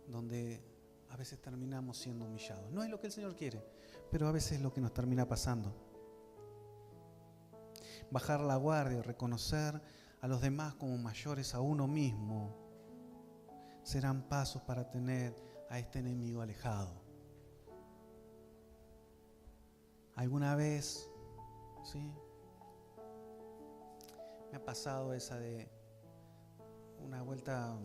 S2: donde a veces terminamos siendo humillados. No es lo que el Señor quiere, pero a veces es lo que nos termina pasando. Bajar la guardia, reconocer a los demás como mayores a uno mismo, serán pasos para tener a este enemigo alejado. ¿Alguna vez, sí, me ha pasado esa de una vuelta,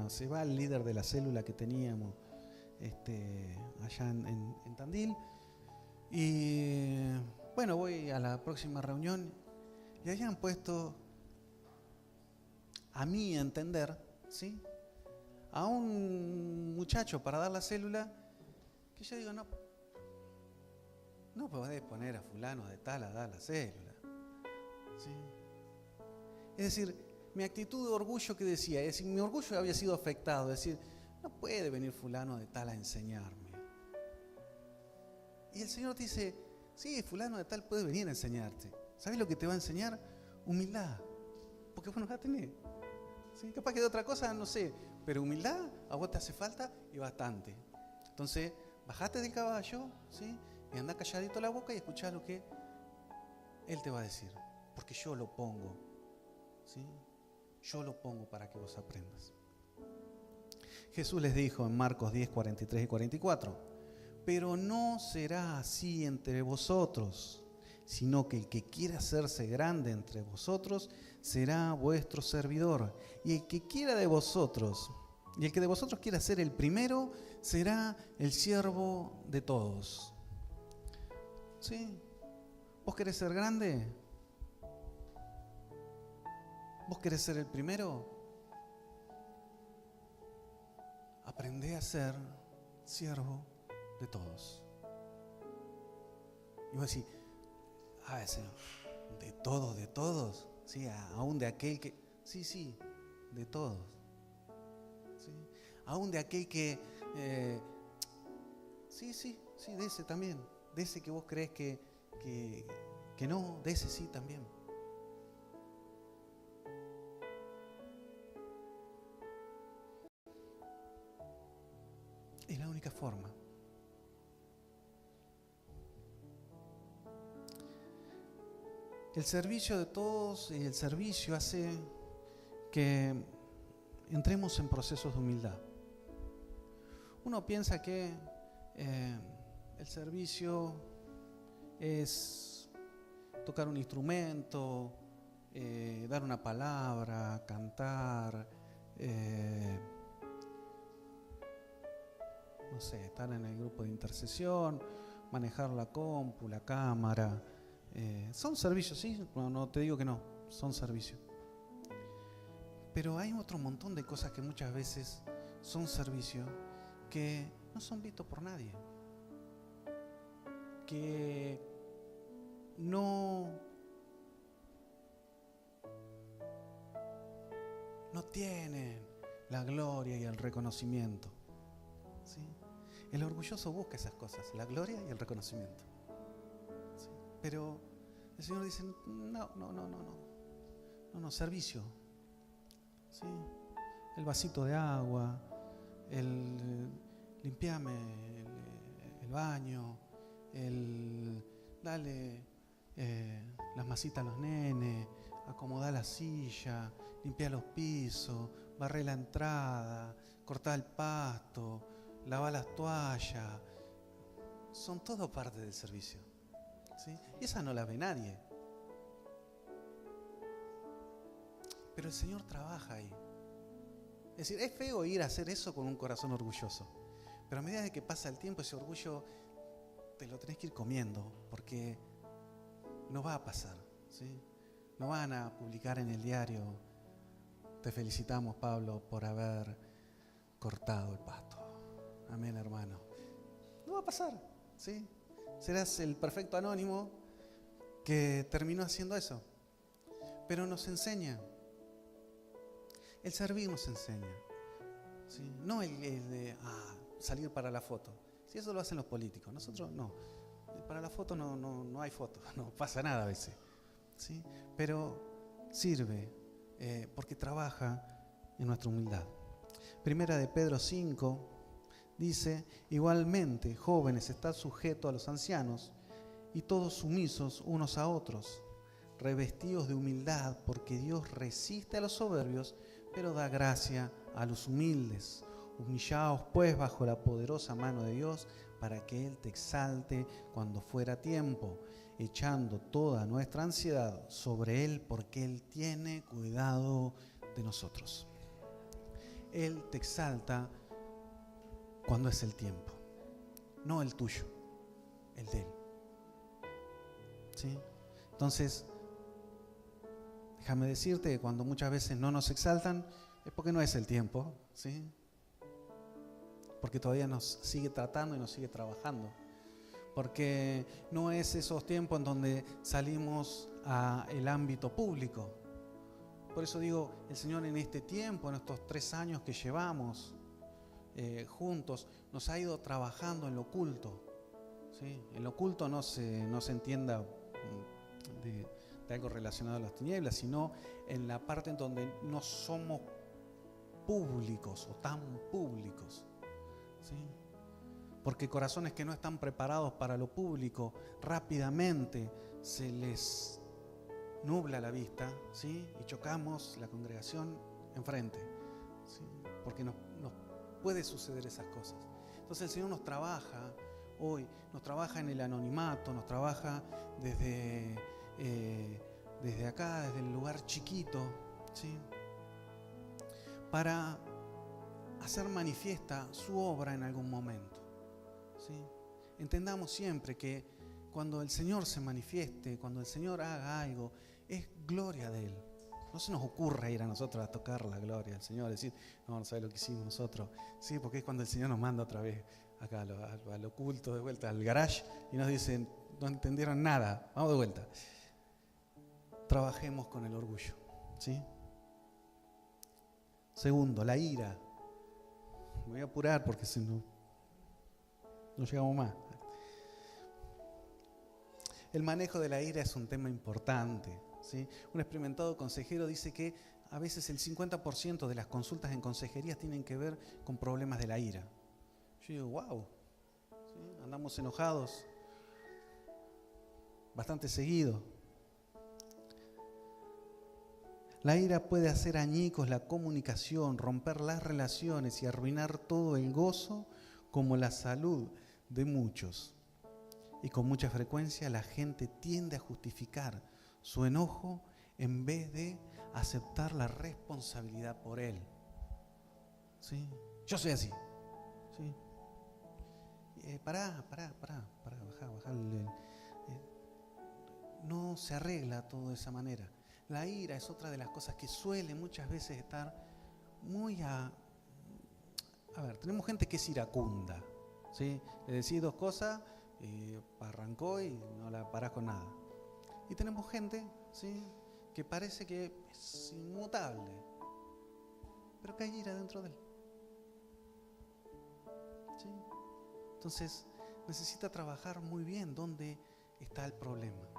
S2: se va el líder de la célula que teníamos allá en Tandil, y bueno, voy a la próxima reunión y allá han puesto, a mi entender, ¿sí?, a un muchacho para dar la célula, que yo digo, no podés poner a fulano de tal a dar la célula, ¿sí? Es decir, mi actitud de orgullo que decía, es decir, mi orgullo había sido afectado, es decir, no puede venir fulano de tal a enseñarme. Y el Señor te dice, sí, fulano de tal puede venir a enseñarte. ¿Sabes lo que te va a enseñar? Humildad, porque vos no vas a tener. ¿Sí? Capaz que de otra cosa, no sé, pero humildad a vos te hace falta y bastante. Entonces, bajate del caballo, ¿sí?, y anda calladito la boca y escuchá lo que Él te va a decir, porque yo lo pongo, ¿sí? Yo lo pongo para que vos aprendas. Jesús les dijo en Marcos 10, 43 y 44, pero no será así entre vosotros, sino que el que quiera hacerse grande entre vosotros será vuestro servidor, y el que de vosotros quiera ser el primero será el siervo de todos. ¿Sí? ¿Vos querés ser grande? ¿Vos querés ser el primero? Aprendé a ser siervo de todos. Y vos decís, Señor, de todos, sí, aún de aquel que, sí, de todos, sí, aún de aquel que, sí, de ese también, de ese que vos crees que no, de ese sí también. Es la única forma. El servicio de todos y el servicio hace que entremos en procesos de humildad. Uno piensa que el servicio es tocar un instrumento, dar una palabra, cantar, no sé, estar en el grupo de intercesión, manejar la compu, la cámara. Son servicios, sí, no te digo que no, son servicios. Pero hay otro montón de cosas que muchas veces son servicios que no son vistos por nadie, que no tienen la gloria y el reconocimiento, ¿sí? El orgulloso busca esas cosas, la gloria y el reconocimiento, ¿sí? Pero el Señor dice, no, servicio, ¿sí? El vasito de agua, el limpiame el baño, el dale las masitas a los nenes, acomodar la silla, limpiar los pisos, barrer la entrada, cortar el pasto, lavar las toallas. Son todo parte del servicio, ¿sí? Y esa no la ve nadie. Pero el Señor trabaja ahí. Es decir, es feo ir a hacer eso con un corazón orgulloso. Pero a medida de que pasa el tiempo, ese orgullo te lo tenés que ir comiendo, porque no va a pasar, ¿sí? No van a publicar en el diario te felicitamos, Pablo, por haber cortado el pasto. Amén, hermano. No va a pasar, ¿sí? Serás el perfecto anónimo que terminó haciendo eso. Pero nos enseña. El servir nos enseña. ¿Sí? No el de salir para la foto. Si eso lo hacen los políticos, nosotros no. Para la foto no hay foto, no pasa nada a veces. ¿Sí? Pero sirve porque trabaja en nuestra humildad. Primera de Pedro 5 dice: igualmente, jóvenes, estad sujetos a los ancianos y todos sumisos unos a otros, revestidos de humildad, porque Dios resiste a los soberbios, pero da gracia a los humildes. Humillaos pues bajo la poderosa mano de Dios, para que Él te exalte cuando fuera tiempo, echando toda nuestra ansiedad sobre Él, porque Él tiene cuidado de nosotros. Él te exalta cuando es el tiempo, no el tuyo, el de Él. ¿Sí? Entonces, déjame decirte que cuando muchas veces no nos exaltan, es porque no es el tiempo, ¿sí? Porque todavía nos sigue tratando y nos sigue trabajando. Porque no es esos tiempos en donde salimos al ámbito público. Por eso digo, el Señor en este tiempo, en estos 3 años que llevamos juntos, nos ha ido trabajando en lo oculto. ¿Sí? En lo oculto no se entienda de algo relacionado a las tinieblas, sino en la parte en donde no somos públicos o tan públicos. ¿Sí? Porque corazones que no están preparados para lo público, rápidamente se les nubla la vista, ¿sí? Y chocamos la congregación enfrente, ¿sí? Porque nos puede suceder esas cosas. Entonces el Señor nos trabaja hoy, nos trabaja en el anonimato, nos trabaja desde acá, desde el lugar chiquito, ¿sí? Para hacer manifiesta su obra en algún momento. ¿Sí? Entendamos siempre que cuando el Señor se manifieste, cuando el Señor haga algo, es gloria de Él. No se nos ocurra ir a nosotros a tocar la gloria del Señor, decir, no sabes lo que hicimos nosotros. Sí, porque es cuando el Señor nos manda otra vez acá al oculto, de vuelta al garage, y nos dicen, no entendieron nada, vamos de vuelta. Trabajemos con el orgullo, ¿sí? Segundo, la ira. Me voy a apurar porque si no llegamos más. El manejo de la ira es un tema importante, ¿sí? Un experimentado consejero dice que a veces el 50% de las consultas en consejerías tienen que ver con problemas de la ira. Yo digo, wow, ¿sí? Andamos enojados bastante seguido. La ira puede hacer añicos la comunicación, romper las relaciones y arruinar todo el gozo como la salud de muchos. Y con mucha frecuencia la gente tiende a justificar su enojo en vez de aceptar la responsabilidad por él. ¿Sí? Yo soy así. ¿Sí? Pará, bajá. No se arregla todo de esa manera. La ira es otra de las cosas que suele muchas veces estar muy a ver, tenemos gente que es iracunda, ¿sí? Le decís 2 cosas y arrancó y no la parás con nada. Y tenemos gente, ¿sí?, que parece que es inmutable, pero que hay ira dentro de él. ¿Sí? Entonces necesita trabajar muy bien dónde está el problema.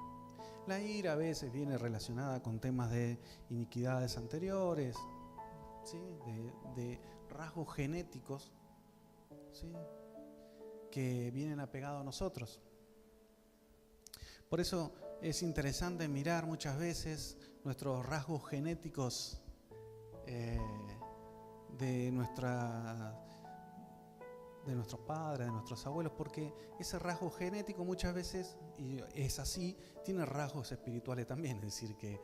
S2: La ira a veces viene relacionada con temas de iniquidades anteriores, ¿sí?, de rasgos genéticos, ¿sí?, que vienen apegados a nosotros. Por eso es interesante mirar muchas veces nuestros rasgos genéticos de nuestros padres, de nuestros abuelos, porque ese rasgo genético muchas veces, y es así, tiene rasgos espirituales también, es decir, que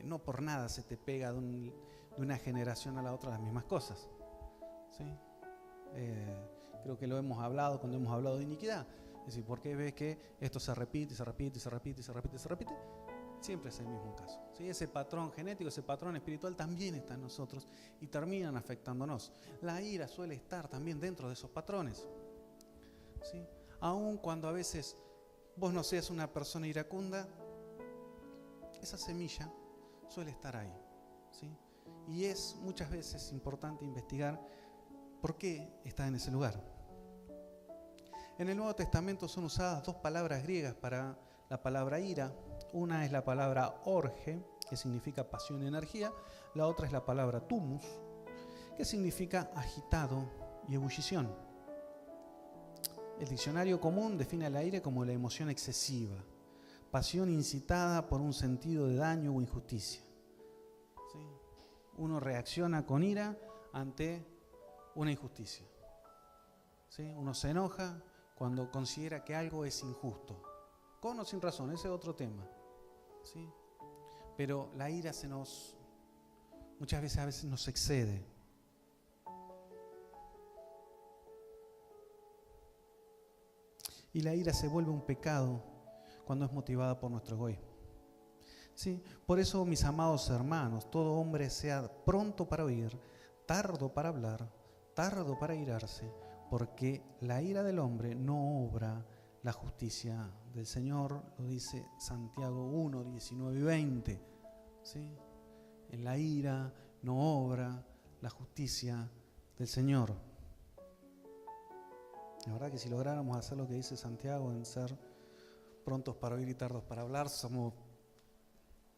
S2: no por nada se te pega de una generación a la otra las mismas cosas, ¿sí? Creo que lo hemos hablado cuando hemos hablado de iniquidad, es decir, ¿por qué ves que esto se repite? Siempre es el mismo caso, ¿sí? Ese patrón genético, ese patrón espiritual también está en nosotros y terminan afectándonos. La ira suele estar también dentro de esos patrones, ¿sí? Aun cuando a veces vos no seas una persona iracunda, esa semilla suele estar ahí, ¿sí? Y es muchas veces importante investigar por qué está en ese lugar. En el Nuevo Testamento son usadas dos palabras griegas para la palabra ira. Una es la palabra orge, que significa pasión y energía. La otra es la palabra tumus, que significa agitado y ebullición. El diccionario común define la ira como la emoción excesiva, pasión incitada por un sentido de daño o injusticia. ¿Sí? Uno reacciona con ira ante una injusticia. ¿Sí? Uno se enoja cuando considera que algo es injusto, con o sin razón, ese es otro tema. ¿Sí? Pero la ira muchas veces nos excede. Y la ira se vuelve un pecado cuando es motivada por nuestro egoísmo. ¿Sí? Por eso, mis amados hermanos, todo hombre sea pronto para oír, tardo para hablar, tardo para irarse, porque la ira del hombre no obra la justicia del Señor, lo dice Santiago 1, 19 y 20. ¿Sí? En la ira no obra la justicia del Señor. La verdad que si lográramos hacer lo que dice Santiago, en ser prontos para oír y tardos para hablar, somos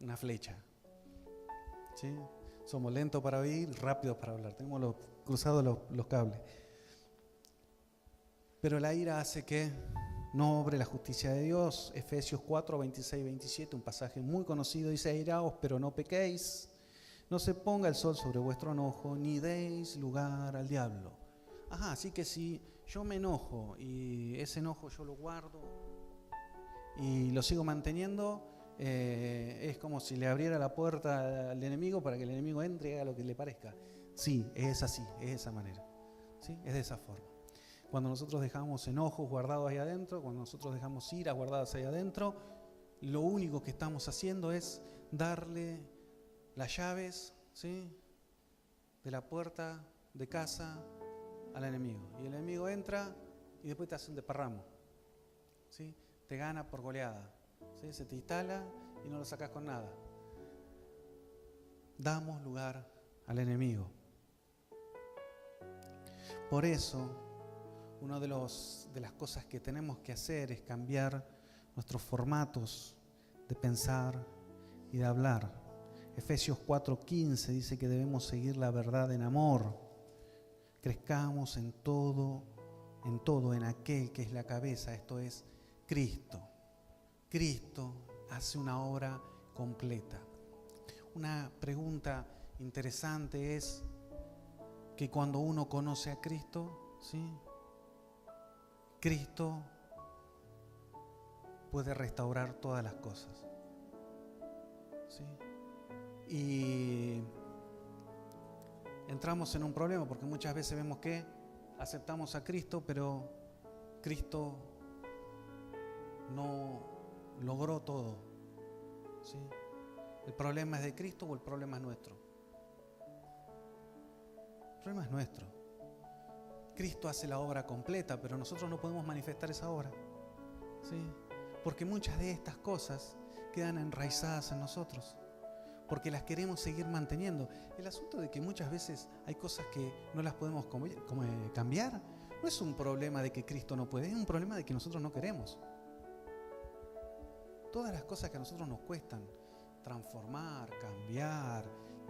S2: una flecha. ¿Sí? Somos lentos para oír, rápidos para hablar. Tenemos cruzados los cables. Pero la ira hace que no obre la justicia de Dios. Efesios 4, 26 y 27, un pasaje muy conocido, dice: airaos, pero no pequéis. No se ponga el sol sobre vuestro enojo, ni deis lugar al diablo. Ajá, así que si yo me enojo y ese enojo yo lo guardo y lo sigo manteniendo, es como si le abriera la puerta al enemigo para que el enemigo entre y haga lo que le parezca. Sí, es así, es de esa manera. ¿Sí? Es de esa forma. Cuando nosotros dejamos enojos guardados ahí adentro, cuando nosotros dejamos iras guardadas ahí adentro, lo único que estamos haciendo es darle las llaves, ¿sí?, de la puerta de casa al enemigo. Y el enemigo entra y después te hace un desparramo, ¿sí? Te gana por goleada, ¿sí? Se te instala y no lo sacas con nada. Damos lugar al enemigo. Por eso, una de las cosas que tenemos que hacer es cambiar nuestros formatos de pensar y de hablar. Efesios 4:15 dice que debemos seguir la verdad en amor. Crezcamos en todo, en aquel que es la cabeza, esto es Cristo. Cristo hace una obra completa. Una pregunta interesante es que cuando uno conoce a Cristo, ¿sí?, Cristo puede restaurar todas las cosas. ¿Sí? Y entramos en un problema porque muchas veces vemos que aceptamos a Cristo, pero Cristo no logró todo. ¿Sí? ¿El problema es de Cristo o el problema es nuestro? El problema es nuestro. Cristo hace la obra completa, pero nosotros no podemos manifestar esa obra. ¿Sí? Porque muchas de estas cosas quedan enraizadas en nosotros, porque las queremos seguir manteniendo. El asunto de que muchas veces hay cosas que no las podemos cambiar, no es un problema de que Cristo no puede, es un problema de que nosotros no queremos. Todas las cosas que a nosotros nos cuestan transformar, cambiar,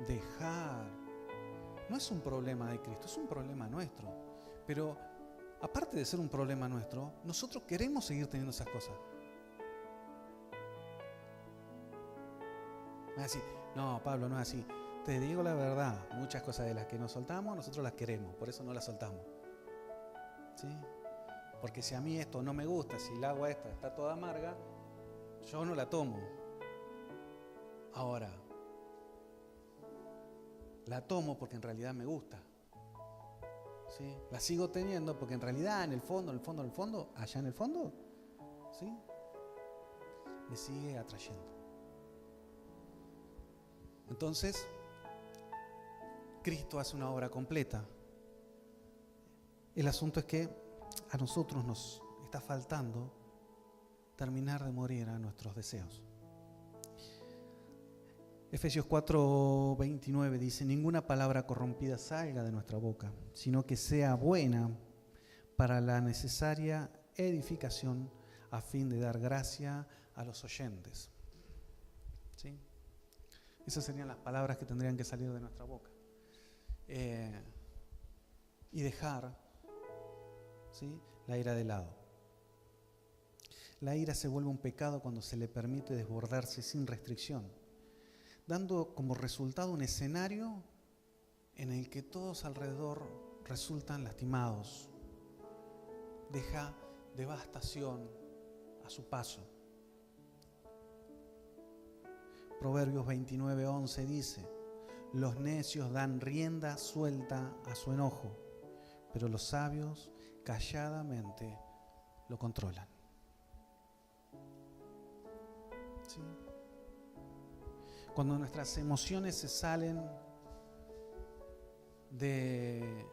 S2: dejar, no es un problema de Cristo, es un problema nuestro. Pero aparte de ser un problema nuestro, nosotros queremos seguir teniendo esas cosas. No es así. No, Pablo, no es así. Te digo la verdad, muchas cosas de las que nos soltamos, nosotros las queremos, por eso no las soltamos. ¿Sí? Porque si a mí esto no me gusta, si el agua esta está toda amarga, yo no la tomo. Ahora, la tomo porque en realidad me gusta. ¿Sí? La sigo teniendo porque en realidad en el fondo, allá en el fondo, ¿sí?, me sigue atrayendo. Entonces, Cristo hace una obra completa. El asunto es que a nosotros nos está faltando terminar de morir a nuestros deseos. Efesios 4:29 dice: ninguna palabra corrompida salga de nuestra boca, sino que sea buena para la necesaria edificación a fin de dar gracia a los oyentes. ¿Sí? Esas serían las palabras que tendrían que salir de nuestra boca. Y dejar, ¿sí?, la ira de lado. La ira se vuelve un pecado cuando se le permite desbordarse sin restricción, dando como resultado un escenario en el que todos alrededor resultan lastimados. Deja devastación a su paso. Proverbios 29:11 dice: los necios dan rienda suelta a su enojo, pero los sabios calladamente lo controlan. ¿Sí? Cuando nuestras emociones se salen de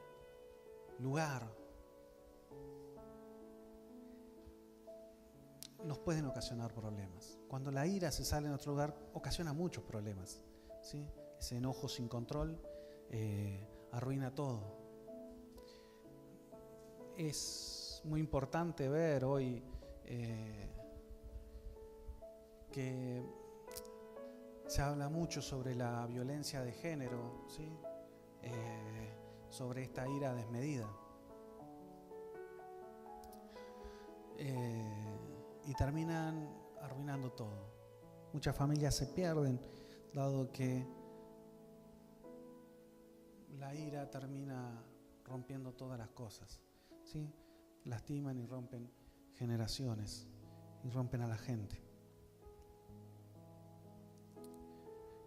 S2: lugar, nos pueden ocasionar problemas. Cuando la ira se sale de nuestro lugar, ocasiona muchos problemas. ¿Sí? Ese enojo sin control arruina todo. Es muy importante ver hoy que se habla mucho sobre la violencia de género, ¿sí? Sobre esta ira desmedida. Y terminan arruinando todo. Muchas familias se pierden, dado que la ira termina rompiendo todas las cosas, ¿sí? Lastiman y rompen generaciones y rompen a la gente.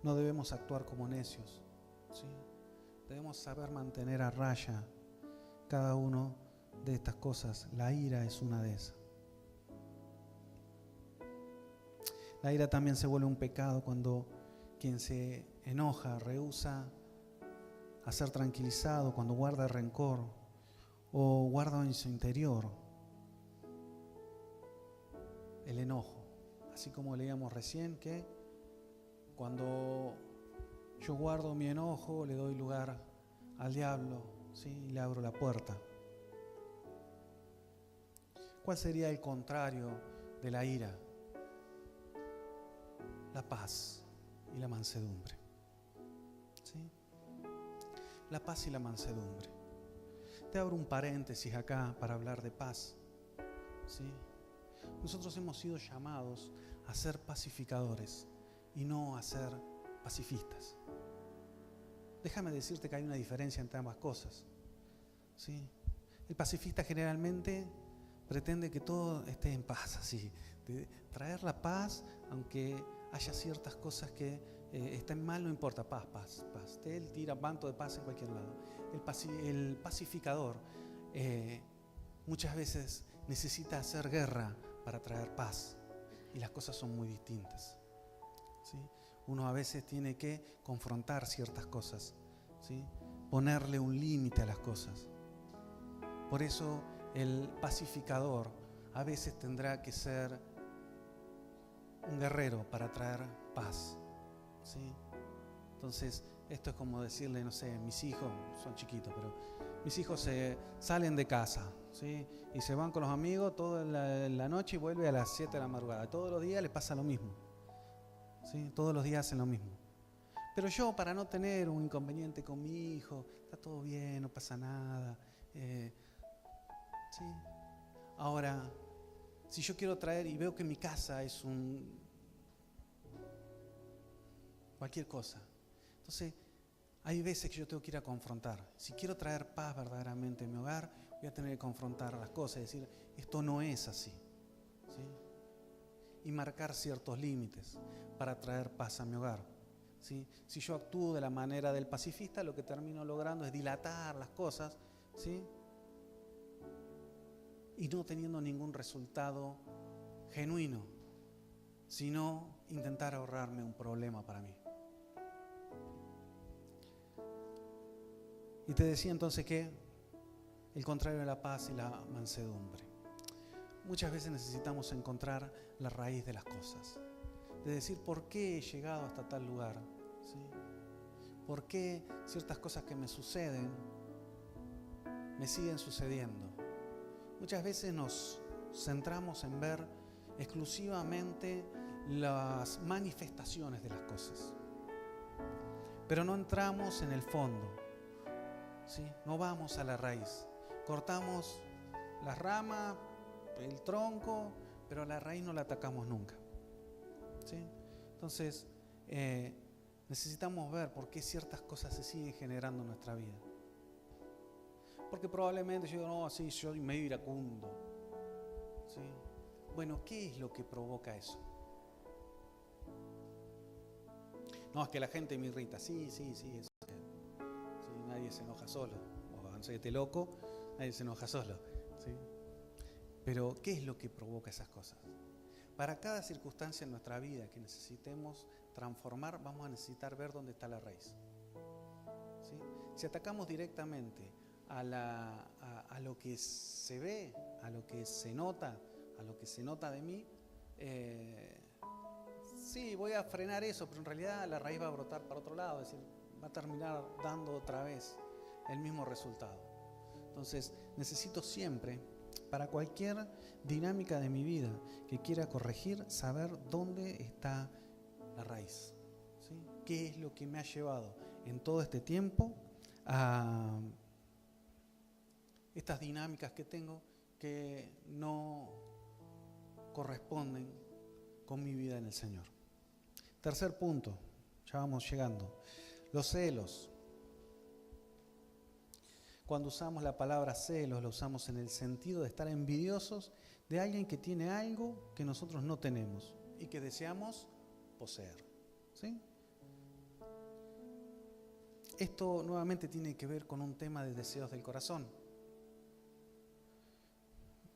S2: No debemos actuar como necios, ¿sí? Debemos saber mantener a raya cada uno de estas cosas. La ira es una de esas. La ira también se vuelve un pecado cuando quien se enoja rehúsa a ser tranquilizado, cuando guarda rencor o guarda en su interior el enojo. Así como leíamos recién que cuando yo guardo mi enojo le doy lugar al diablo, ¿sí? Y le abro la puerta. ¿Cuál sería el contrario de la ira? La paz y la mansedumbre. ¿Sí? La paz y la mansedumbre. Te abro un paréntesis acá para hablar de paz. ¿Sí? Nosotros hemos sido llamados a ser pacificadores y no a ser pacifistas. Déjame decirte que hay una diferencia entre ambas cosas. ¿Sí? El pacifista generalmente pretende que todo esté en paz, así, de traer la paz, aunque haya ciertas cosas que estén mal, no importa, paz, paz, paz. Él tira manto de paz en cualquier lado. El pacificador muchas veces necesita hacer guerra para traer paz, y las cosas son muy distintas. ¿Sí? Uno a veces tiene que confrontar ciertas cosas, ¿sí? Ponerle un límite a las cosas. Por eso el pacificador a veces tendrá que ser un guerrero para traer paz, ¿sí? Entonces, esto es como decirle, no sé, mis hijos son chiquitos, pero mis hijos se salen de casa, ¿sí? Y se van con los amigos toda la noche y vuelven a las 7 de la madrugada. Todos los días les pasa lo mismo, ¿sí? Todos los días hacen lo mismo. Pero yo, para no tener un inconveniente con mi hijo, está todo bien, no pasa nada, ¿sí? Ahora, si yo quiero traer y veo que mi casa es cualquier cosa, entonces hay veces que yo tengo que ir a confrontar. Si quiero traer paz verdaderamente en mi hogar, voy a tener que confrontar las cosas y decir, esto no es así, ¿sí? Y marcar ciertos límites para traer paz a mi hogar, ¿sí? Si yo actúo de la manera del pacifista, lo que termino logrando es dilatar las cosas, ¿sí? Y no teniendo ningún resultado genuino, sino intentar ahorrarme un problema para mí. Y te decía entonces que el contrario de la paz y la mansedumbre. Muchas veces necesitamos encontrar la raíz de las cosas. De decir, ¿por qué he llegado hasta tal lugar? ¿Sí? ¿Por qué ciertas cosas que me suceden me siguen sucediendo? Muchas veces nos centramos en ver exclusivamente las manifestaciones de las cosas, pero no entramos en el fondo, ¿sí? No vamos a la raíz. Cortamos las ramas, el tronco, pero a la raíz no la atacamos nunca, ¿sí? Entonces, necesitamos ver por qué ciertas cosas se siguen generando en nuestra vida. Porque probablemente yo digo, no, así soy medio iracundo, ¿sí? Bueno, ¿qué es lo que provoca eso? No, es que la gente me irrita. Sí, eso. Sí, nadie se enoja solo. O antes que esté loco, nadie se enoja solo, ¿sí? Pero, ¿qué es lo que provoca esas cosas? Para cada circunstancia en nuestra vida que necesitemos transformar, vamos a necesitar ver dónde está la raíz, ¿sí? Si atacamos directamente a lo que se ve, a lo que se nota, a lo que se nota de mí, sí, voy a frenar eso, pero en realidad la raíz va a brotar para otro lado, es decir, va a terminar dando otra vez el mismo resultado. Entonces, necesito siempre, para cualquier dinámica de mi vida que quiera corregir, saber dónde está la raíz, ¿sí? ¿Qué es lo que me ha llevado en todo este tiempo a estas dinámicas que tengo que no corresponden con mi vida en el Señor? Tercer punto, ya vamos llegando, los celos. Cuando usamos la palabra celos, lo usamos en el sentido de estar envidiosos de alguien que tiene algo que nosotros no tenemos y que deseamos poseer, ¿sí? Esto nuevamente tiene que ver con un tema de deseos del corazón.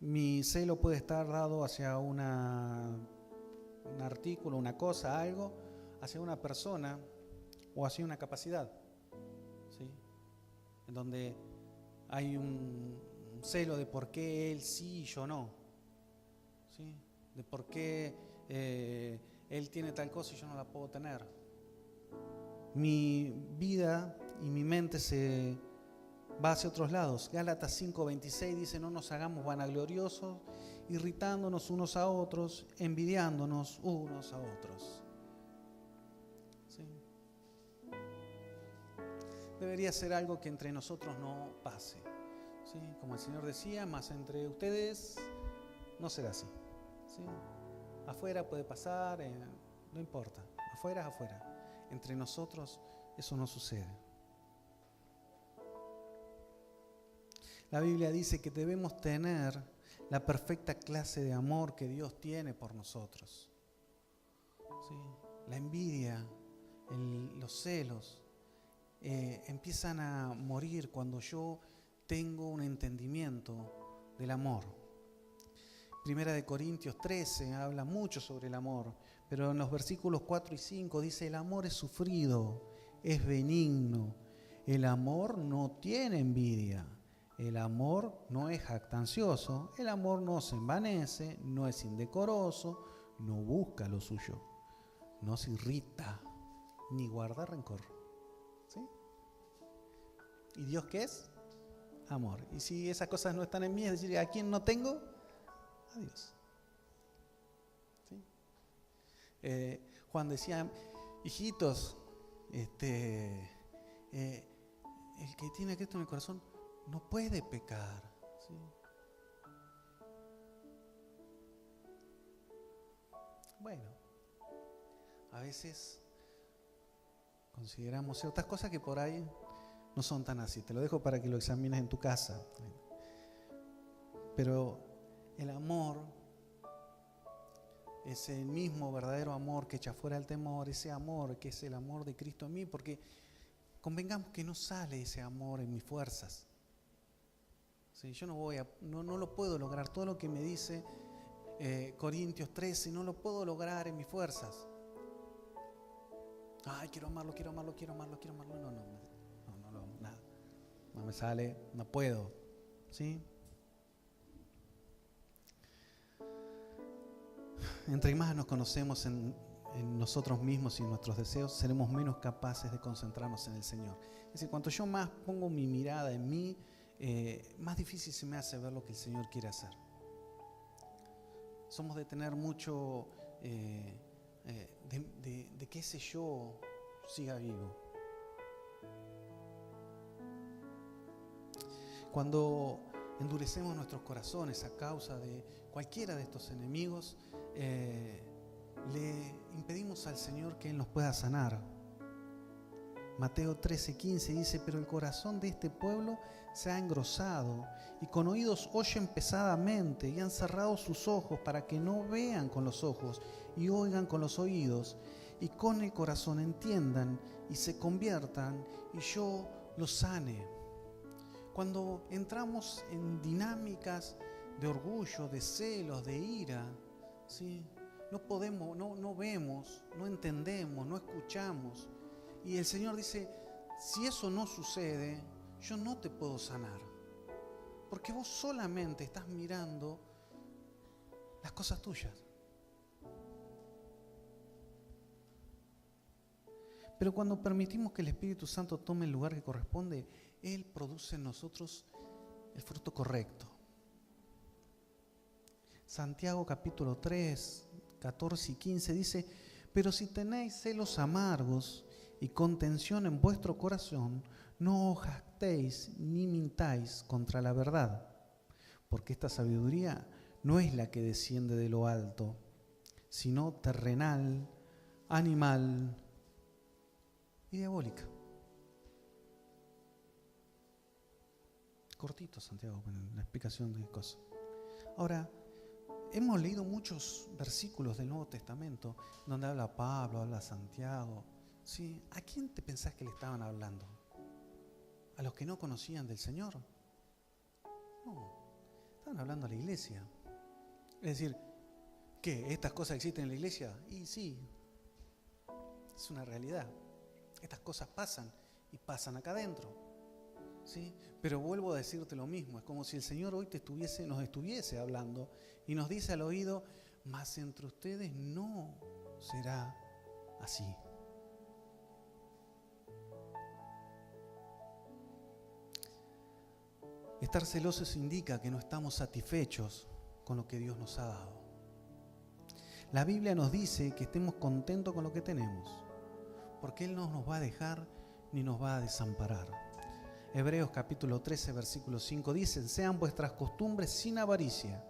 S2: Mi celo puede estar dado hacia un artículo, una cosa, algo, hacia una persona o hacia una capacidad, ¿sí? En donde hay un celo de por qué él sí y yo no, ¿sí? De por qué él tiene tal cosa y yo no la puedo tener. Mi vida y mi mente se va hacia otros lados. Gálatas 5:26 dice: no nos hagamos vanagloriosos, irritándonos unos a otros, envidiándonos unos a otros, ¿sí? Debería ser algo que entre nosotros no pase, ¿sí? Como el Señor decía, más entre ustedes no será así, ¿sí? Afuera puede pasar, no importa, afuera es afuera. Entre nosotros eso no sucede. La Biblia dice que debemos tener la perfecta clase de amor que Dios tiene por nosotros, ¿sí? La envidia, los celos empiezan a morir cuando yo tengo un entendimiento del amor. Primera de Corintios 13 habla mucho sobre el amor, pero en los versículos 4 y 5 dice: el amor es sufrido, es benigno, el amor no tiene envidia, el amor no es jactancioso, el amor no se envanece, no es indecoroso, no busca lo suyo, no se irrita, ni guarda rencor, ¿sí? ¿Y Dios qué es? Amor. Y si esas cosas no están en mí, es decir, ¿a quién no tengo? A Dios, ¿sí? Juan decía: hijitos, el que tiene a Cristo en el corazón no puede pecar, ¿sí? Bueno, a veces consideramos ciertas cosas que por ahí no son tan así. Te lo dejo para que lo examines en tu casa. Pero el amor es el mismo verdadero amor que echa fuera el temor, ese amor que es el amor de Cristo en mí, porque convengamos que no sale ese amor en mis fuerzas. ¿Sí? Yo no lo puedo lograr. Todo lo que me dice Corintios 13, no lo puedo lograr en mis fuerzas. Ay, quiero amarlo. No, nada. sale, no puedo, ¿sí? Entre más nos conocemos en nosotros mismos y en nuestros deseos, seremos menos capaces de concentrarnos en el Señor. Es decir, cuanto yo más pongo mi mirada en mí, más difícil se me hace ver lo que el Señor quiere hacer. Somos de tener mucho de que ese yo siga vivo. Cuando endurecemos nuestros corazones a causa de cualquiera de estos enemigos, le impedimos al Señor que Él nos pueda sanar. Mateo 13:15 dice: pero el corazón de este pueblo se ha engrosado y con oídos oyen pesadamente y han cerrado sus ojos para que no vean con los ojos y oigan con los oídos y con el corazón entiendan y se conviertan y yo los sane. Cuando entramos en dinámicas de orgullo, de celos, de ira, ¿sí? No podemos, no vemos, no entendemos, no escuchamos. Y el Señor dice: si eso no sucede, yo no te puedo sanar. Porque vos solamente estás mirando las cosas tuyas. Pero cuando permitimos que el Espíritu Santo tome el lugar que corresponde, Él produce en nosotros el fruto correcto. Santiago capítulo 3, 14 y 15 dice: pero si tenéis celos amargos y contención en vuestro corazón, no os jactéis ni mintáis contra la verdad, porque esta sabiduría no es la que desciende de lo alto, sino terrenal, animal y diabólica. Cortito, Santiago, la explicación de cosas. Ahora, hemos leído muchos versículos del Nuevo Testamento donde habla Pablo, habla Santiago. ¿Sí? ¿A quién te pensás que le estaban hablando? ¿A los que no conocían del Señor? No, estaban hablando a la iglesia. Es decir, ¿qué? ¿Estas cosas existen en la iglesia? Y sí, es una realidad. Estas cosas pasan y pasan acá adentro. ¿Sí? Pero vuelvo a decirte lo mismo, es como si el Señor hoy nos estuviese hablando y nos dice al oído: mas entre ustedes no será así. Estar celosos indica que no estamos satisfechos con lo que Dios nos ha dado. La Biblia nos dice que estemos contentos con lo que tenemos, porque Él no nos va a dejar ni nos va a desamparar. Hebreos capítulo 13, versículo 5 dice: sean vuestras costumbres sin avaricia,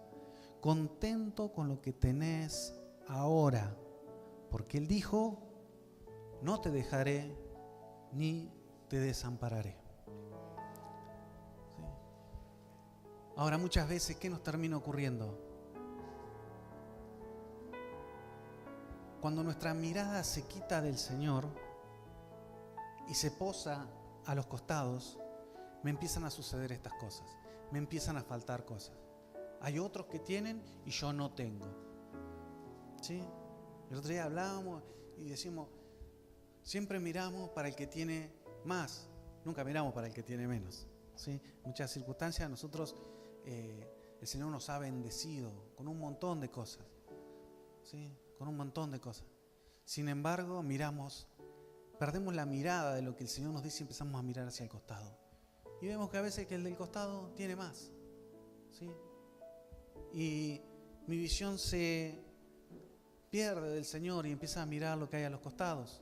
S2: contento con lo que tenés ahora, porque Él dijo: no te dejaré ni te desampararé. ¿Sí? Ahora, muchas veces, ¿qué nos termina ocurriendo? Cuando nuestra mirada se quita del Señor y se posa a los costados, me empiezan a suceder estas cosas, me empiezan a faltar cosas. Hay otros que tienen y yo no tengo. ¿Sí? El otro día hablábamos y decimos: siempre miramos para el que tiene más, nunca miramos para el que tiene menos. ¿Sí? En muchas circunstancias nosotros, el Señor nos ha bendecido con un montón de cosas. ¿Sí? Con un montón de cosas. Sin embargo, perdemos la mirada de lo que el Señor nos dice y empezamos a mirar hacia el costado. Y vemos que a veces que el del costado tiene más. ¿Sí? Y mi visión se pierde del Señor y empieza a mirar lo que hay a los costados.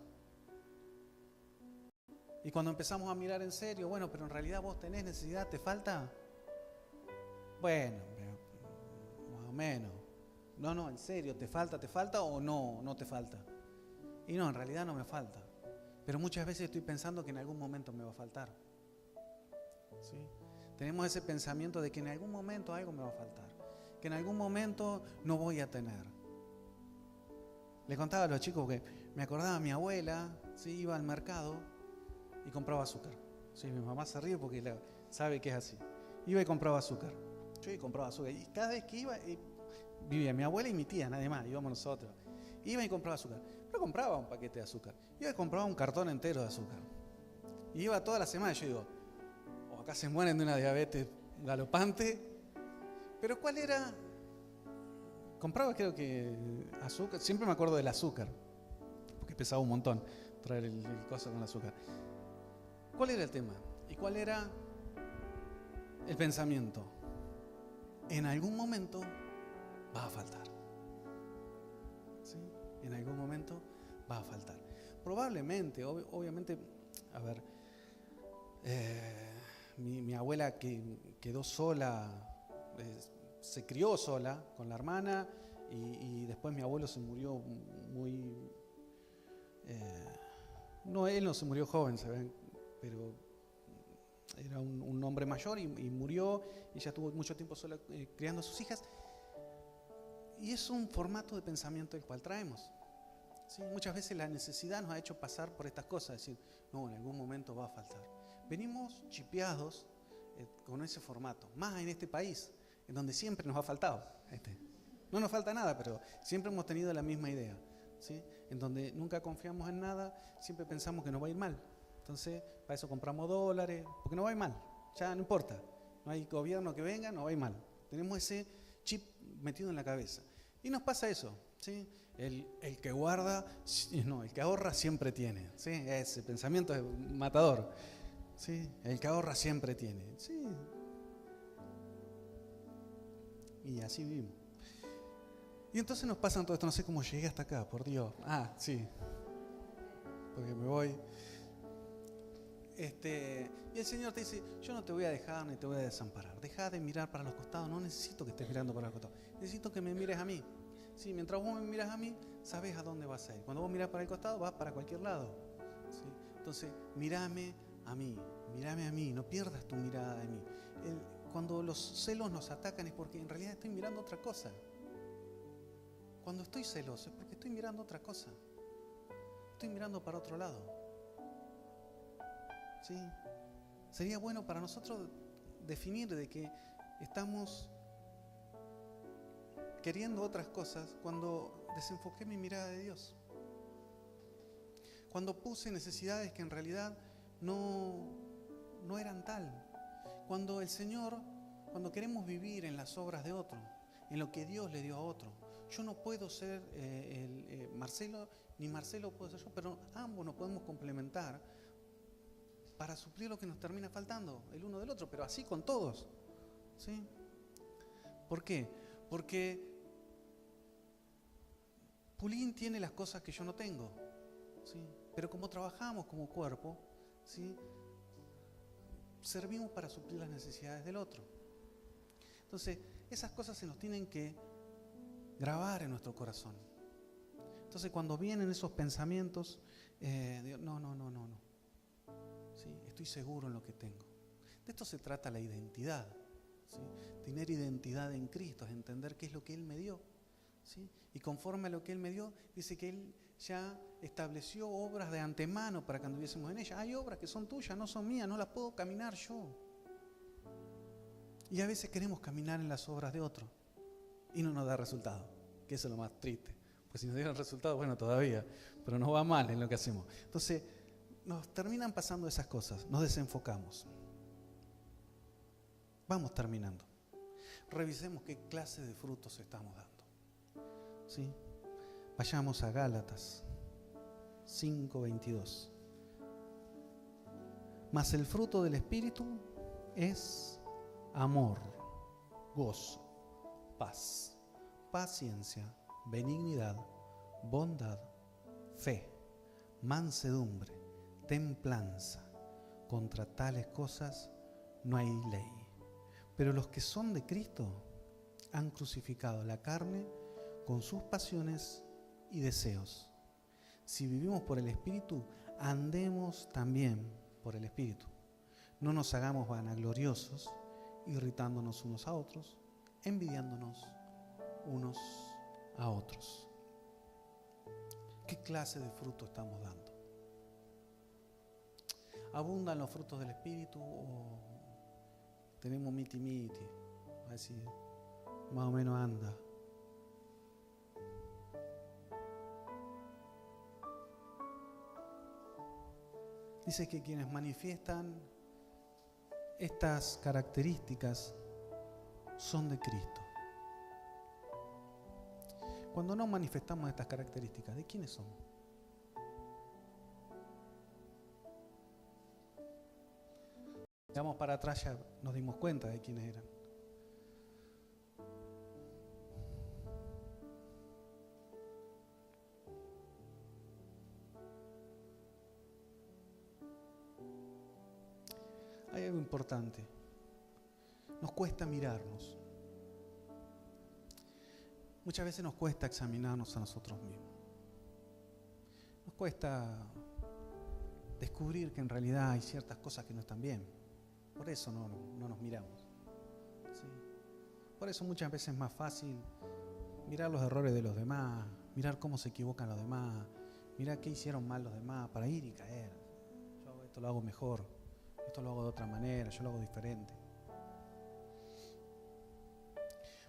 S2: Y cuando empezamos a mirar en serio, bueno, pero en realidad vos tenés necesidad, ¿te falta? Bueno, más o menos. No, en serio, ¿te falta o no te falta? Y no, en realidad no me falta. Pero muchas veces estoy pensando que en algún momento me va a faltar. ¿Sí? Tenemos ese pensamiento de que en algún momento algo me va a faltar, que en algún momento no voy a tener. Les contaba a los chicos que me acordaba mi abuela, ¿sí? Iba al mercado y compraba azúcar. ¿Sí? Mi mamá se ríe porque sabe que es así. Iba y compraba azúcar. Yo iba y compraba azúcar. Y cada vez que iba, vivía mi abuela y mi tía, nadie más, íbamos nosotros. Iba y compraba azúcar. Pero compraba un paquete de azúcar. Iba y compraba un cartón entero de azúcar. Y iba toda la semana y yo digo: acá se mueren de una diabetes galopante. Pero ¿cuál era? Compraba creo que azúcar, siempre me acuerdo del azúcar, porque pesaba un montón traer el coso con el azúcar. ¿Cuál era el tema? ¿Y cuál era el pensamiento? En algún momento va a faltar. ¿Sí? En algún momento va a faltar. Probablemente, obviamente, a ver, mi abuela que quedó sola, se crió sola con la hermana y después mi abuelo se murió muy... no, él no se murió joven, ¿saben? Pero era un hombre mayor y murió, y ella estuvo mucho tiempo sola criando a sus hijas. Y es un formato de pensamiento el cual traemos. ¿Sí? Muchas veces la necesidad nos ha hecho pasar por estas cosas, decir, no, en algún momento va a faltar. Venimos chipeados con ese formato, más en este país, en donde siempre nos ha faltado. No nos falta nada, pero siempre hemos tenido la misma idea, ¿sí? En donde nunca confiamos en nada, siempre pensamos que nos va a ir mal. Entonces, para eso compramos dólares, porque no va a ir mal, ya no importa. No hay gobierno que venga, no va a ir mal. Tenemos ese chip metido en la cabeza. Y nos pasa eso, ¿sí? El que guarda, no, el que ahorra siempre tiene, ¿sí? Ese pensamiento es matador, ¿sí? El que ahorra siempre tiene, ¿sí? Y así vivimos. Y entonces nos pasa todo esto, no sé cómo llegué hasta acá, por Dios. Ah, sí, porque me voy. Y el Señor te dice, yo no te voy a dejar ni te voy a desamparar. Deja de mirar para los costados, no necesito que estés mirando para los costados. Necesito que me mires a mí. Sí, mientras vos me miras a mí, sabes a dónde vas a ir. Cuando vos mirás para el costado, vas para cualquier lado. ¿Sí? Entonces, mírame a mí, no pierdas tu mirada de mí. Cuando los celos nos atacan es porque en realidad estoy mirando otra cosa. Cuando estoy celoso es porque estoy mirando otra cosa. Estoy mirando para otro lado. ¿Sí? Sería bueno para nosotros definir de que estamos queriendo otras cosas cuando desenfoqué mi mirada de Dios. Cuando puse necesidades que en realidad no eran tal. Cuando el Señor, cuando queremos vivir en las obras de otro, en lo que Dios le dio a otro. Yo no puedo ser Marcelo, ni Marcelo puede ser yo, pero ambos nos podemos complementar para suplir lo que nos termina faltando el uno del otro, pero así con todos. ¿Sí? ¿Por qué? Porque Pulín tiene las cosas que yo no tengo, ¿sí? Pero como trabajamos como cuerpo, ¿sí? Servimos para suplir las necesidades del otro. Entonces, esas cosas se nos tienen que grabar en nuestro corazón. Entonces, cuando vienen esos pensamientos, digo, no. ¿Sí? Estoy seguro en lo que tengo. De esto se trata la identidad. ¿Sí? Tener identidad en Cristo es entender qué es lo que Él me dio. ¿Sí? Y conforme a lo que Él me dio, dice que Él ya estableció obras de antemano para que anduviésemos en ellas. Hay obras que son tuyas, no son mías, no las puedo caminar yo. Y a veces queremos caminar en las obras de otro y no nos da resultado, que eso es lo más triste. Pues si nos dieran resultado, bueno, todavía, pero nos va mal en lo que hacemos. Entonces, nos terminan pasando esas cosas, nos desenfocamos. Vamos terminando. Revisemos qué clase de frutos estamos dando. ¿Sí? Vayamos a Gálatas 5:22. Mas el fruto del Espíritu es amor, gozo, paz, paciencia, benignidad, bondad, fe, mansedumbre, templanza. Contra tales cosas no hay ley. Pero los que son de Cristo han crucificado la carne con sus pasiones y deseos. Si vivimos por el Espíritu, andemos también por el Espíritu. No nos hagamos vanagloriosos, irritándonos unos a otros, envidiándonos unos a otros. ¿Qué clase de fruto estamos dando? ¿Abundan los frutos del Espíritu o tenemos miti-miti? A ver si más o menos anda. Dice que quienes manifiestan estas características son de Cristo. Cuando no manifestamos estas características, ¿de quiénes somos? Miramos para atrás, ya nos dimos cuenta de quiénes eran. Hay algo importante. Nos cuesta mirarnos. Muchas veces nos cuesta examinarnos a nosotros mismos. Nos cuesta descubrir que en realidad hay ciertas cosas que no están bien. Por eso no nos miramos. ¿Sí? Por eso muchas veces es más fácil mirar los errores de los demás, mirar cómo se equivocan los demás, mirar qué hicieron mal los demás para ir y caer. Yo esto lo hago mejor, esto lo hago de otra manera, yo lo hago diferente.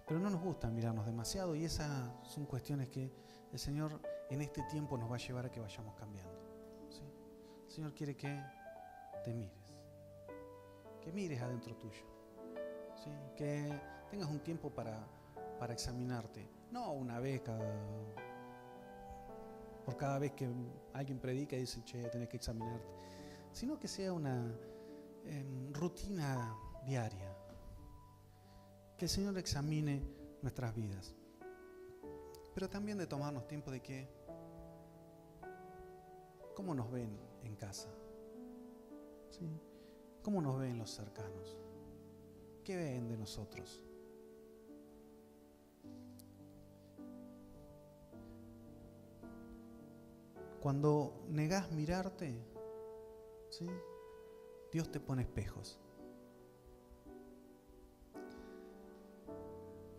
S2: Pero no nos gusta mirarnos demasiado y esas son cuestiones que el Señor en este tiempo nos va a llevar a que vayamos cambiando. ¿Sí? El Señor quiere que te mires adentro tuyo. ¿Sí? Que tengas un tiempo para examinarte. No una vez por cada vez que alguien predica y dice, che, tenés que examinarte. Sino que sea una rutina diaria. Que el Señor examine nuestras vidas. Pero también de tomarnos tiempo de que, ¿cómo nos ven en casa? ¿Sí? ¿Cómo nos ven los cercanos? ¿Qué ven de nosotros? Cuando negás mirarte, ¿sí? Dios te pone espejos.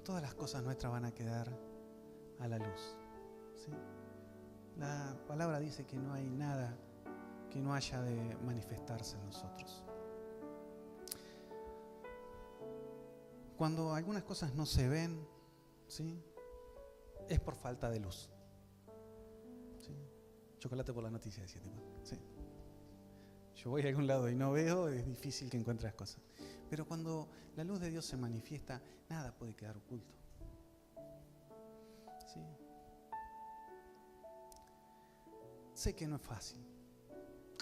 S2: Todas las cosas nuestras van a quedar a la luz. ¿Sí? La palabra dice que no hay nada que no haya de manifestarse en nosotros. Cuando algunas cosas no se ven, ¿sí? Es por falta de luz. ¿Sí? Chocolate por la noticia, decía tipo. ¿Sí? Yo voy a algún lado y no veo, es difícil que encuentre las cosas. Pero cuando la luz de Dios se manifiesta, nada puede quedar oculto. ¿Sí? Sé que no es fácil.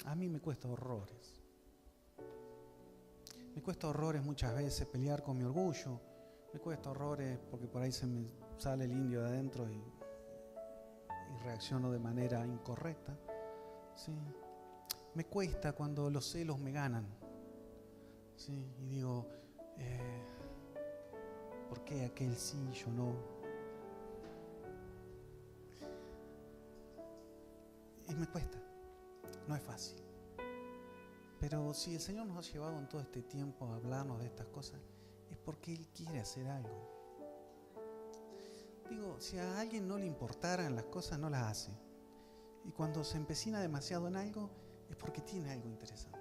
S2: A mí me cuesta horrores. Me cuesta horrores muchas veces pelear con mi orgullo. Me cuesta horrores porque por ahí se me sale el indio de adentro y reacciono de manera incorrecta. ¿Sí? Me cuesta cuando los celos me ganan. ¿Sí? Y digo, ¿por qué aquel sí y yo no? Y me cuesta, no es fácil. Pero si el Señor nos ha llevado en todo este tiempo a hablarnos de estas cosas, es porque Él quiere hacer algo. Digo, si a alguien no le importaran las cosas, no las hace. Y cuando se empecina demasiado en algo, es porque tiene algo interesante.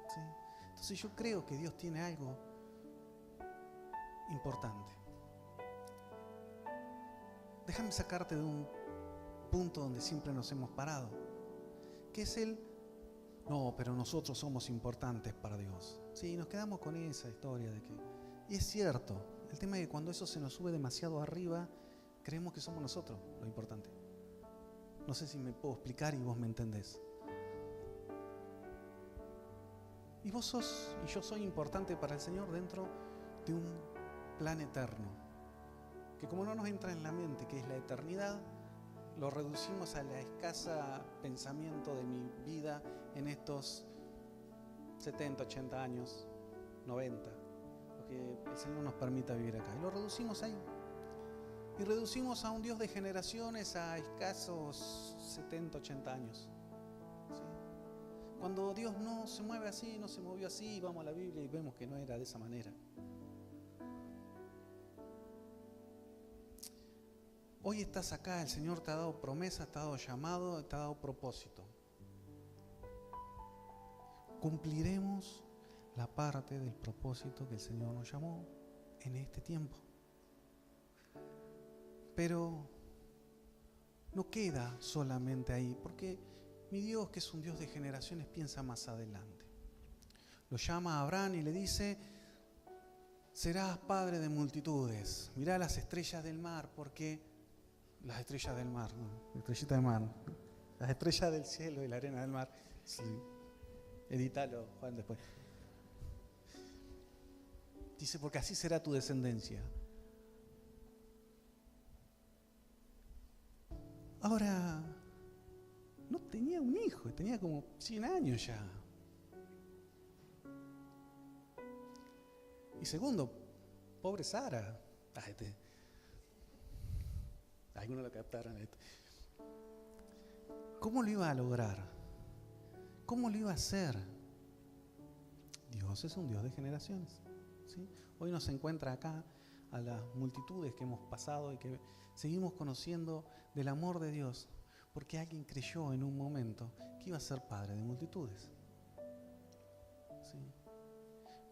S2: ¿Sí? Entonces yo creo que Dios tiene algo importante. Déjame sacarte de un punto donde siempre nos hemos parado, que es no, pero nosotros somos importantes para Dios. Sí, nos quedamos con esa historia de que, y es cierto, el tema es que cuando eso se nos sube demasiado arriba, creemos que somos nosotros lo importante. No sé si me puedo explicar y vos me entendés. Y vos sos y yo soy importante para el Señor dentro de un plan eterno, que como no nos entra en la mente que es la eternidad, lo reducimos a la escasa pensamiento de mi vida en estos 70, 80 años, 90, lo que el Señor nos permita vivir acá. Y lo reducimos ahí. Y reducimos a un Dios de generaciones a escasos 70, 80 años. ¿Sí? Cuando Dios no se mueve así, no se movió así, vamos a la Biblia y vemos que no era de esa manera. Hoy estás acá, el Señor te ha dado promesa, te ha dado llamado, te ha dado propósito. Cumpliremos la parte del propósito que el Señor nos llamó en este tiempo. Pero no queda solamente ahí, porque mi Dios, que es un Dios de generaciones, piensa más adelante. lo llama a Abraham y le dice: serás padre de multitudes. Mirá las estrellas del mar, porque las estrellas del mar, ¿no? Estrellita del mar, las estrellas del cielo y la arena del mar. Sí. Edítalo, Juan, después. Dice: porque así será tu descendencia. Ahora, no tenía un hijo, tenía como 100 años ya. Y segundo, pobre Sara. Algunos lo captaron. ¿Cómo lo iba a lograr? ¿Cómo lo iba a hacer? Dios es un Dios de generaciones, ¿sí? Hoy nos encuentra acá a las multitudes que hemos pasado y que seguimos conociendo del amor de Dios, porque alguien creyó en un momento que iba a ser padre de multitudes, ¿sí?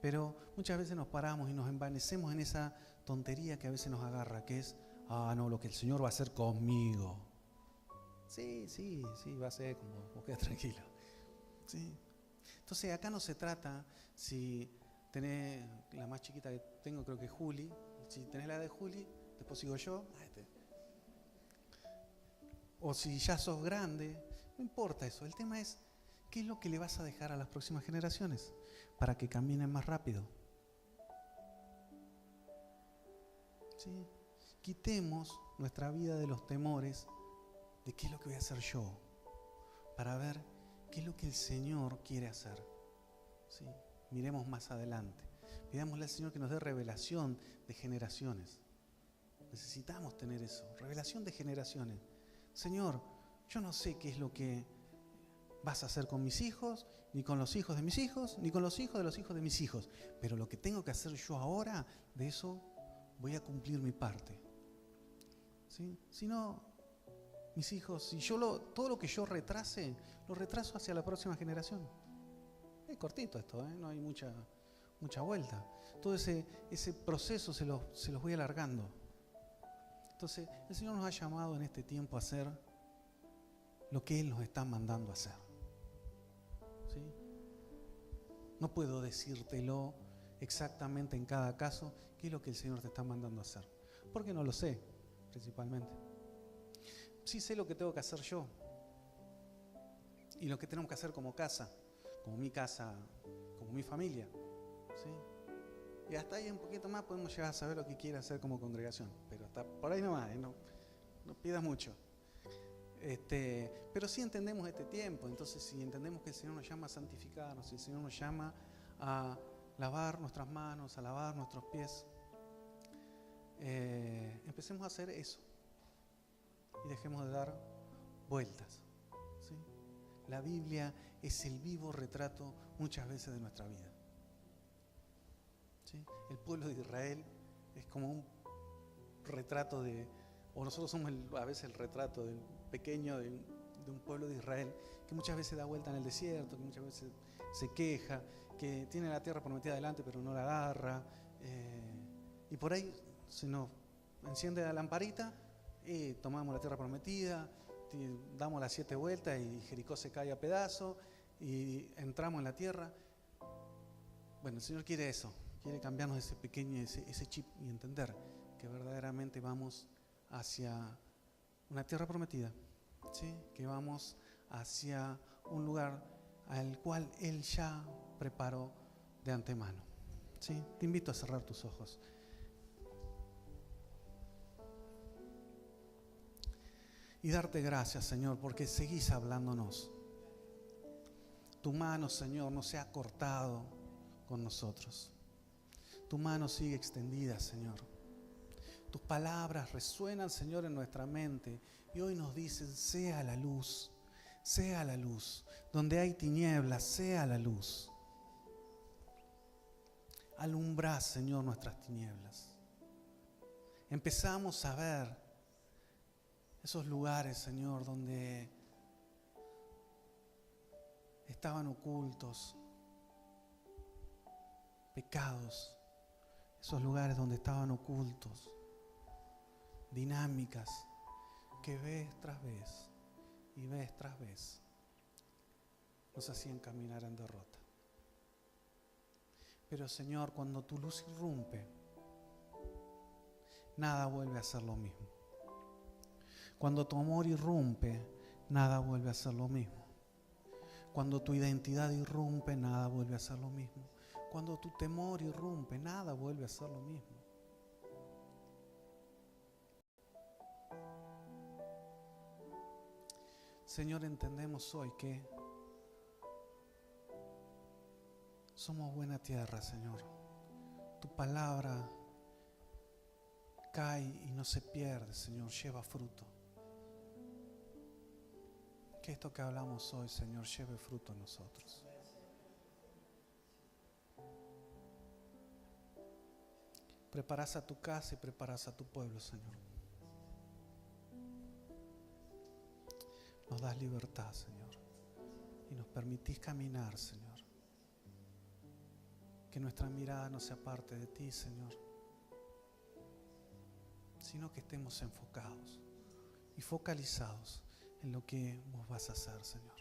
S2: Pero muchas veces nos paramos y nos envanecemos en esa tontería que a veces nos agarra, que es: no, lo que el Señor va a hacer conmigo. Sí, va a ser, como vos quedás tranquilo, ¿sí? Entonces acá no se trata si tenés, la más chiquita que tengo creo que es Juli, si tenés la de Juli, después sigo yo, o si ya sos grande, no importa eso. El tema es: ¿qué es lo que le vas a dejar a las próximas generaciones para que caminen más rápido? ¿Sí? Quitemos nuestra vida de los temores de qué es lo que voy a hacer yo, para ver qué es lo que el Señor quiere hacer, ¿sí? Miremos más adelante. Pidámosle al Señor que nos dé revelación de generaciones. Necesitamos tener eso, revelación de generaciones. Señor, yo no sé qué es lo que vas a hacer con mis hijos, ni con los hijos de mis hijos, ni con los hijos de los hijos de mis hijos, pero lo que tengo que hacer yo ahora, de eso voy a cumplir mi parte, ¿sí? Si no, mis hijos, si yo todo lo que yo retrase, lo retraso hacia la próxima generación. Es cortito esto, no hay mucha vuelta. Todo ese proceso se los voy alargando. Entonces, el Señor nos ha llamado en este tiempo a hacer lo que Él nos está mandando a hacer, ¿sí? No puedo decírtelo exactamente en cada caso qué es lo que el Señor te está mandando a hacer, porque no lo sé, principalmente. Sí sé lo que tengo que hacer yo y lo que tenemos que hacer como casa, como mi familia, ¿sí? Y hasta ahí un poquito más podemos llegar a saber lo que quiere hacer como congregación, pero hasta por ahí nomás, no pidas mucho. Pero sí entendemos este tiempo. Entonces, si entendemos que el Señor nos llama a santificarnos, si el Señor nos llama a lavar nuestras manos, a lavar nuestros pies, empecemos a hacer eso y dejemos de dar vueltas, ¿sí? La Biblia es el vivo retrato muchas veces de nuestra vida, ¿sí? El pueblo de Israel es como un retrato o nosotros somos a veces el retrato del pequeño de un pueblo de Israel que muchas veces da vuelta en el desierto, que muchas veces se queja, que tiene la tierra prometida adelante pero no la agarra, y por ahí se nos enciende la lamparita y tomamos la tierra prometida, damos las 7 vueltas y Jericó se cae a pedazos y entramos en la tierra. Bueno, el Señor quiere eso, quiere cambiarnos ese pequeño, ese chip y entender que verdaderamente vamos hacia una tierra prometida, ¿sí? Que vamos hacia un lugar al cual Él ya preparó de antemano, ¿sí? Te invito a cerrar tus ojos. Y darte gracias, Señor, porque seguís hablándonos. Tu mano, Señor, no se ha cortado con nosotros. Tu mano sigue extendida, Señor. Tus palabras resuenan, Señor, en nuestra mente y hoy nos dicen: sea la luz, sea la luz. Donde hay tinieblas, sea la luz. Alumbrá, Señor, nuestras tinieblas. Empezamos a ver esos lugares, Señor, donde estaban ocultos pecados, esos lugares donde estaban ocultos dinámicas que vez tras vez y vez tras vez nos hacían caminar en derrota. Pero Señor, cuando tu luz irrumpe, nada vuelve a ser lo mismo. Cuando tu amor irrumpe, nada vuelve a ser lo mismo. Cuando tu identidad irrumpe, nada vuelve a ser lo mismo. Cuando tu temor irrumpe, nada vuelve a ser lo mismo. Señor, entendemos hoy que somos buena tierra, Señor. Tu palabra cae y no se pierde, Señor, lleva fruto. Que esto que hablamos hoy, Señor, lleve fruto en nosotros. Preparas a tu casa y preparas a tu pueblo, Señor. Nos das libertad, Señor, y nos permitís caminar, Señor. Que nuestra mirada no se aparte de ti, Señor, sino que estemos enfocados y focalizados en lo que vos vas a hacer, Señor.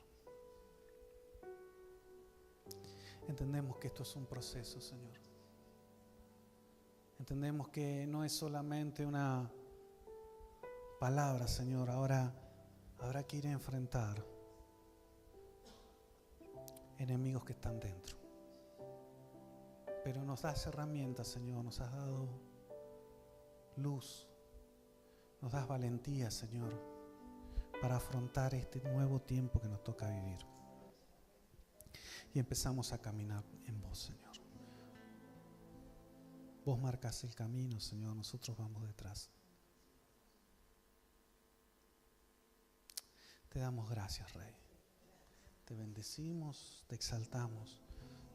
S2: Entendemos que esto es un proceso, Señor. Entendemos que no es solamente una palabra, Señor. Ahora habrá que ir a enfrentar enemigos que están dentro. Pero nos das herramientas, Señor. Nos has dado luz. Nos das valentía, Señor, para afrontar este nuevo tiempo que nos toca vivir. Y empezamos a caminar en vos, Señor. Vos marcas el camino, Señor, nosotros vamos detrás. Te damos gracias, Rey. Te bendecimos, te exaltamos.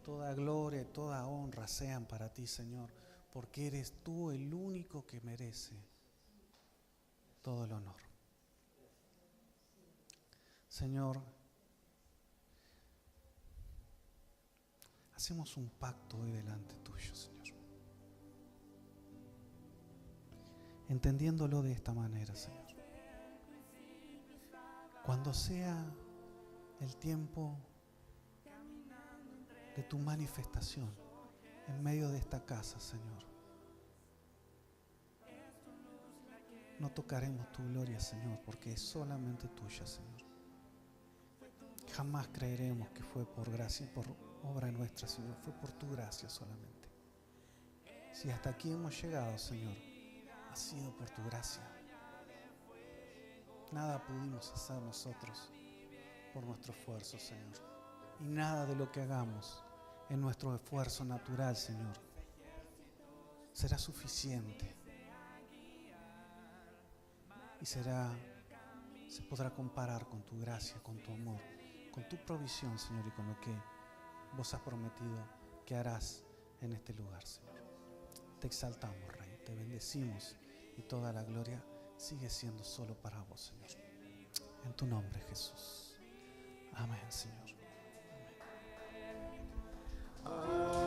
S2: Toda gloria y toda honra sean para ti, Señor, porque eres tú el único que merece todo el honor. Señor, hacemos un pacto hoy delante tuyo, Señor. Entendiéndolo de esta manera, Señor. Cuando sea el tiempo de tu manifestación en medio de esta casa, Señor, no tocaremos tu gloria, Señor, porque es solamente tuya, Señor. Jamás creeremos que fue por gracia, por obra nuestra, Señor. Fue por tu gracia solamente. Si hasta aquí hemos llegado, Señor, ha sido por tu gracia. Nada pudimos hacer nosotros por nuestro esfuerzo, Señor. Y nada de lo que hagamos en nuestro esfuerzo natural, Señor, será suficiente. Y se podrá comparar con tu gracia, con tu amor, con tu provisión, Señor, y con lo que vos has prometido que harás en este lugar, Señor. Te exaltamos, Rey, te bendecimos y toda la gloria sigue siendo solo para vos, Señor. En tu nombre, Jesús. Amén, Señor. Amén.